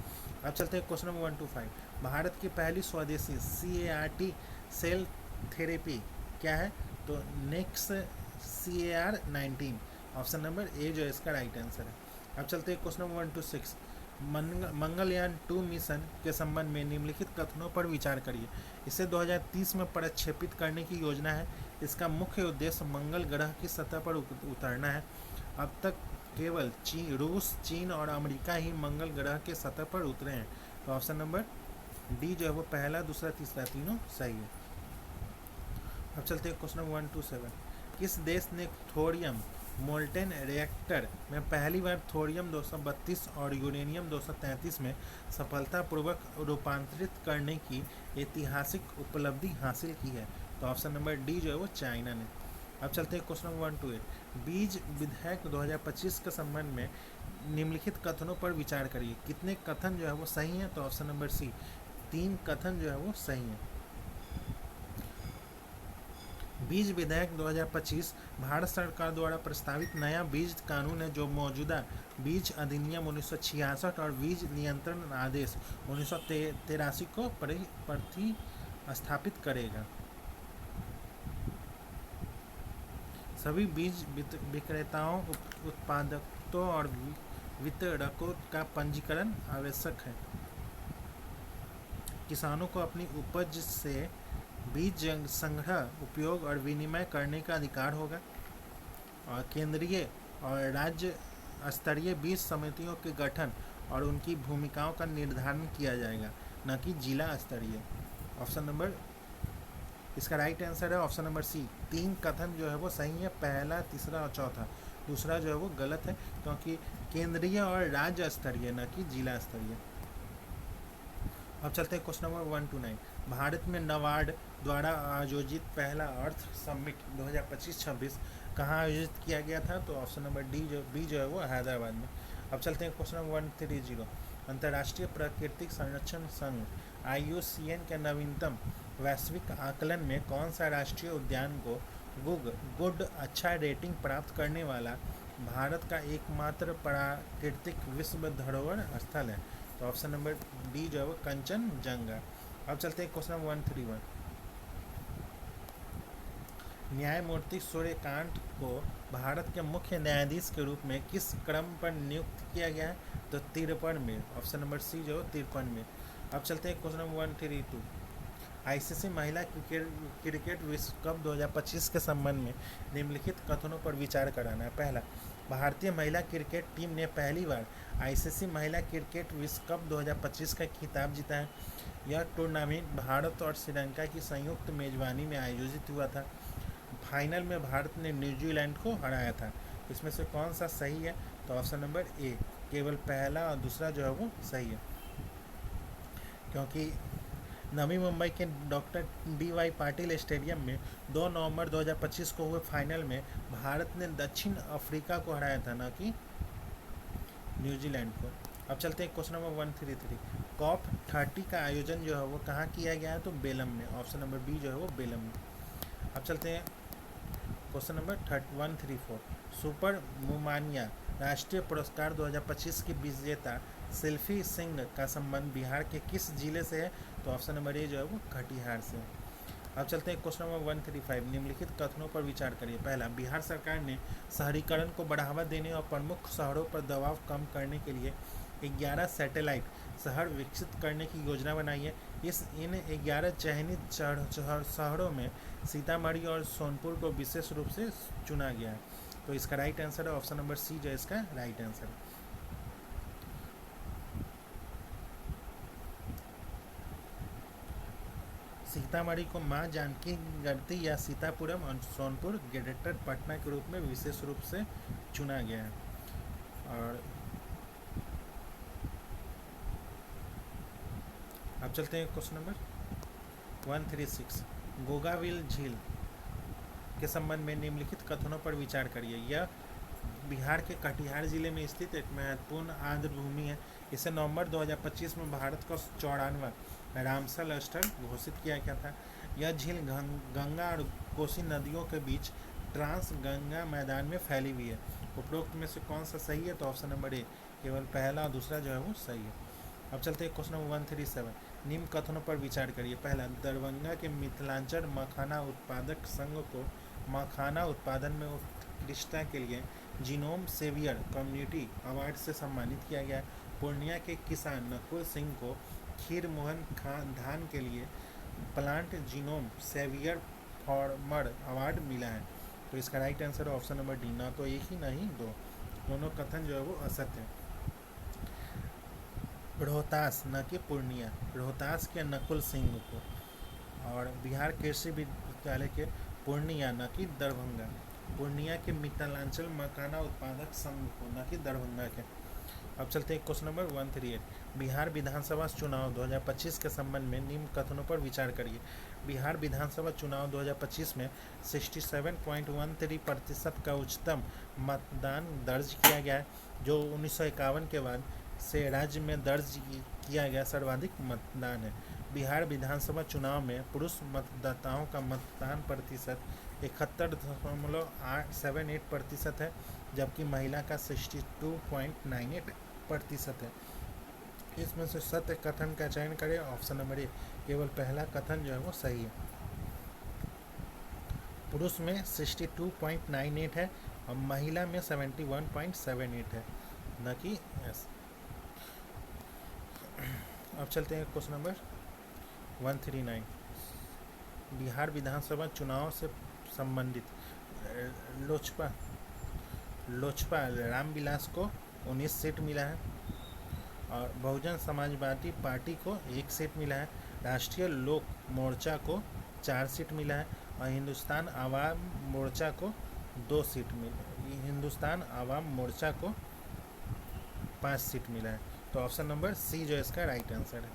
अब चलते हैं क्वेश्चन नंबर 125। भारत की पहली स्वदेशी CAR-T सेल थेरेपी क्या है? तो next CAR-19। Option number A जो है इसका राइट आंसर है। अब चलते हैं क्वेश्चन नंबर 126। मंगलयान 2 मिशन के संबंध में निम्नलिखित कथनों पर विचार करिए। इसे 2030 में प्रक्षेपित करने की योजना है। इसका मुख्य उद्देश्य मंगल ग्रह की सतह पर उतरना है। अब तक केवल रूस, चीन और अमेरिका ही मंगल ग्रह के सतह पर उतरे हैं। तो ऑप्शन नंबर डी जो है वो पहला, दूसरा, तीसरा तीनों सही है। अब चलते हैं क्वेश्चन नंबर 127। किस देश ने थोरियम मोल्टेन रिएक्टर में पहली बार थोरियम 232 और यूरेनियम 233 में सफलतापूर्वक रूपांतरित करने की ऐतिहासिक उपलब्धि हासिल की है? तो ऑप्शन नंबर डी जो है वो चाइना ने। अब चलते हैं क्वेश्चन नंबर 1 to 8। बीज विधेयक 2025 के संबंध में निम्नलिखित कथनों पर विचार करिए। कितने कथन जो है वो सही हैं? तो ऑप्शन नंबर सी, 3 कथन जो है वो सही हैं। बीज विधेयक 2025 भारत सरकार द्वारा प्रस्तावित नया बीज कानून है जो मौजूदा बीज अधिनियम 1966 और बीज नियंत्रण आदेश 1983 को प्रतिस्थापित करेगा। सभी बीज विक्रेताओं, उत्पादकों और वितरकों का पंजीकरण आवश्यक है। किसानों को अपनी उपज से बीज संग्रह, उपयोग और विनिमय करने का अधिकार होगा। और केंद्रीय और राज्य स्तरीय बीज समितियों के गठन और उनकी भूमिकाओं का निर्धारण किया जाएगा, न कि जिला स्तरीय। ऑप्शन नंबर, इसका राइट आंसर है ऑप्शन नंबर सी, 3 कथन जो है वो सही है, पहला, तीसरा और चौथा। दूसरा जो है वो गलत है, क्योंकि केंद्रीय और राज्य स्तरीय, न कि जिला स्तरीय। अब चलते हैं क्वेश्चन नंबर 1 to 9। भारत में नाबार्ड द्वारा आयोजित पहला अर्थ समिट 2025-26 कहाँ आयोजित किया गया था? तो ऑप्शन नंबर बी जो है वो हैदराबाद में। अब चलते हैं क्वेश्चन नंबर 130। अंतर्राष्ट्रीय प्राकृतिक संरक्षण संघ IUCN के नवीनतम वैश्विक आकलन में कौन सा राष्ट्रीय उद्यान को गुड अच्छा रेटिंग प्राप्त करने वाला भारत का एकमात्र प्राकृतिक विश्व धरोहर स्थल है? तो ऑप्शन नंबर डी जो है वो कंचनजंगा। अब चलते हैं क्वेश्चन नंबर 131। न्यायमूर्ति सूर्यकांत को भारत के मुख्य न्यायाधीश के रूप में किस क्रम पर नियुक्त किया गया है? तो 53 में। ऑप्शन नंबर सी जो 53 में। अब चलते हैं क्वेश्चन नंबर 132। ICC महिला क्रिकेट विश्व कप 2025 के संबंध में निम्नलिखित कथनों पर विचार कराना है। पहला, भारतीय महिला क्रिकेट टीम ने पहली बार ICC महिला क्रिकेट विश्व कप 2025 का खिताब जीता है। यह टूर्नामेंट भारत और श्रीलंका की संयुक्त मेजबानी में आयोजित हुआ था। फाइनल में भारत ने न्यूजीलैंड को हराया था। इसमें से कौन सा सही है? तो ऑप्शन नंबर ए, केवल पहला और दूसरा जो है वो सही है, क्योंकि नवी मुंबई के डॉक्टर DY पाटिल स्टेडियम में 2 नवंबर 2025 को हुए फाइनल में भारत ने दक्षिण अफ्रीका को हराया था, न कि न्यूजीलैंड को। अब चलते हैं क्वेश्चन नंबर 133। COP 30 का आयोजन जो है वो कहाँ किया गया है? तो बेलम में। ऑप्शन नंबर बी जो है वो बेलम में। अब चलते हैं क्वेश्चन नंबर 134। सुपर मुमानिया राष्ट्रीय पुरस्कार 2025 की विजेता सेल्फी सिंह का संबंध बिहार के किस जिले से है? तो ऑप्शन नंबर ए जो है वो कटिहार से है। अब चलते हैं क्वेश्चन नंबर 135। निम्नलिखित कथनों पर विचार करिए। पहला, बिहार सरकार ने शहरीकरण को बढ़ावा देने और प्रमुख शहरों पर दबाव कम करने के लिए 11 सैटेलाइट शहर विकसित करने की योजना बनाई है। इन 11 चयनित शहरों में सीतामढ़ी और सोनपुर को विशेष रूप से चुना गया है। तो इसका राइट आंसर है ऑप्शन नंबर सी जो है इसका राइट आंसर है। सीतामढ़ी को मां जानकी गढ़ती या सीतापुरम और सोनपुर ग्रेटर पटना के रूप में विशेष रूप से चुना गया है। और अब चलते हैं क्वेश्चन नंबर 136। गोगाविल झील के संबंध में निम्नलिखित कथनों पर विचार करिए। यह बिहार के कटिहार जिले में स्थित एक महत्वपूर्ण आर्द्र भूमि है। इसे नवंबर 2025 में भारत का 94वां रामसर स्थल घोषित किया गया था। यह झील गंगा और कोसी नदियों के बीच ट्रांस गंगा मैदान में फैली हुई है। उपरोक्त में से कौन सा सही है? तो ऑप्शन नंबर ए, केवल पहला और दूसरा जो है वो सही है। अब चलते हैं क्वेश्चन नंबर 137। निम्न कथनों पर विचार करिए। पहला, दरभंगा के मिथिलांचल मखाना उत्पादक संघ को मखाना उत्पादन में उत्कृष्टता के लिए जीनोम सेवियर कम्युनिटी अवार्ड से सम्मानित किया गया। पूर्णिया के किसान नकुल सिंह को खीर मोहन धान के लिए plant genome saviour farmer award मिला है। तो इसका राइट आंसर है ऑप्शन नंबर डी, ना तो एक ही नहीं दो, दोनों कथन जो है वो असत्य है। रोहतास न कि पूर्णिया, रोहतास के नकुल सिंह को, और बिहार कृषि विश्वविद्यालय के पूर्णिया न कि दरभंगा, पूर्णिया के मिथिलांचल मखाना उत्पादक संघ को, न कि दरभंगा के। अब चलते हैं क्वेश्चन नंबर 138। बिहार विधानसभा चुनाव 2025 के संबंध में निम्न कथनों पर विचार करिए। बिहार विधानसभा चुनाव 2025 में 67.13% का उच्चतम मतदान दर्ज किया गया है, जो 1951 के बाद से राज्य में दर्ज किया गया सर्वाधिक मतदान है। बिहार विधानसभा चुनाव में पुरुष मतदाताओं का मतदान प्रतिशत 71.78% है, जबकि महिला का 62.98% है। इसमें से सत्य कथन का चयन करें। ऑप्शन नंबर ए, केवल पहला कथन जो है वो सही है। पुरुष में 62.98 है और महिला में 71.78 है, न कि एस। अब चलते हैं क्वेश्चन नंबर 139। बिहार विधानसभा चुनाव से संबंधित लोजपा रामविलास को 19 सीट मिला है और बहुजन समाजवादी पार्टी को 1 सीट मिला है। राष्ट्रीय लोक मोर्चा को 4 सीट मिला है और हिंदुस्तान आवाम मोर्चा को 2 सीट मिला। हिंदुस्तान आवाम मोर्चा को 5 सीट मिला है। तो ऑप्शन नंबर सी जो इसका राइट आंसर है।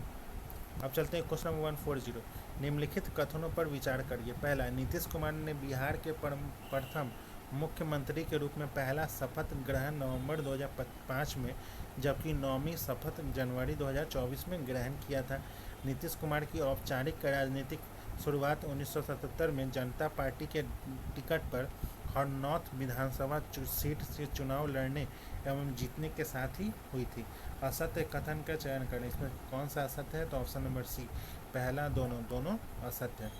अब चलते हैं क्वेश्चन नंबर 140। निम्नलिखित कथनों पर विचार करिए। पहला, नीतीश कुमार ने बिहार के प्रथम मुख्यमंत्री के रूप में पहला शपथ ग्रहण नवंबर 2005 में, जबकि 9वीं शपथ जनवरी 2024 में ग्रहण किया था। नीतीश कुमार की औपचारिक राजनीतिक शुरुआत 1977 में जनता पार्टी के टिकट पर हरनौत विधानसभा सीट से चुनाव लड़ने एवं जीतने के साथ ही हुई थी। असत्य कथन का चयन करें। इसमें कौन सा असत्य है? तो ऑप्शन नंबर सी, पहला दोनों असत्य है।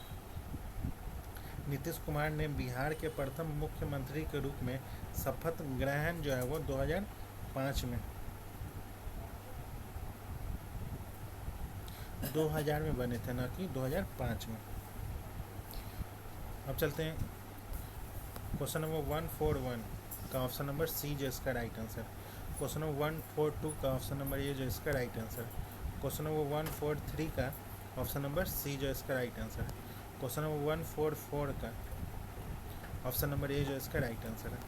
नीतीश कुमार ने बिहार के प्रथम मुख्यमंत्री के रूप में शपथ ग्रहण जो है वो 2005 में 2000 में बने थे, न कि 2005 में। अब चलते हैं क्वेश्चन नंबर 141 का ऑप्शन नंबर सी जो इसका राइट आंसर। क्वेश्चन नंबर 142 का ऑप्शन नंबर ए जो इसका राइट आंसर। क्वेश्चन नंबर 143 का ऑप्शन नंबर सी जो इसका राइट आंसर है। क्वेश्चन नंबर 144 का ऑप्शन नंबर ए जो इसका राइट आंसर है।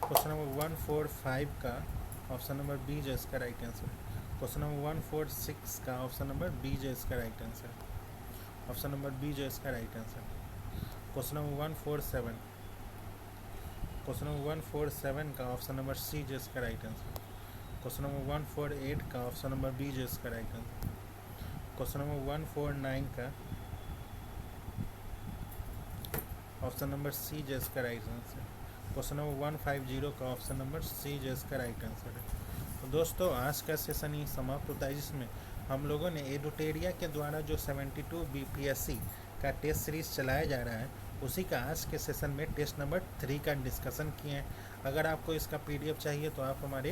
क्वेश्चन नंबर 145 का ऑप्शन नंबर बी जो इसका राइट आंसर है। क्वेश्चन नंबर 146 का ऑप्शन नंबर बी जो इसका राइट आंसर है। ऑप्शन नंबर बी जो इसका राइट आंसर है। क्वेश्चन नंबर 147, क्वेश्चन नंबर 147 का ऑप्शन नंबर सी जो इसका राइट आंसर। क्वेश्चन नंबर 148 का ऑप्शन नंबर बी जो इसका राइट आंसर। क्वेश्चन नंबर 149 का ऑप्शन नंबर सी जो इसका राइट आंसर। क्वेश्चन नंबर 150 का ऑप्शन नंबर सी जो इसका राइट आंसर है। तो दोस्तों, आज का सेशन ही समाप्त होता है, जिसमें हम लोगों ने एडुटेरिया के द्वारा जो 72 BPSC का टेस्ट सीरीज़ चलाया जा रहा है, उसी का आज के सेशन में टेस्ट नंबर 3 का डिस्कशन किए हैं। अगर आपको इसका PDF चाहिए तो आप हमारे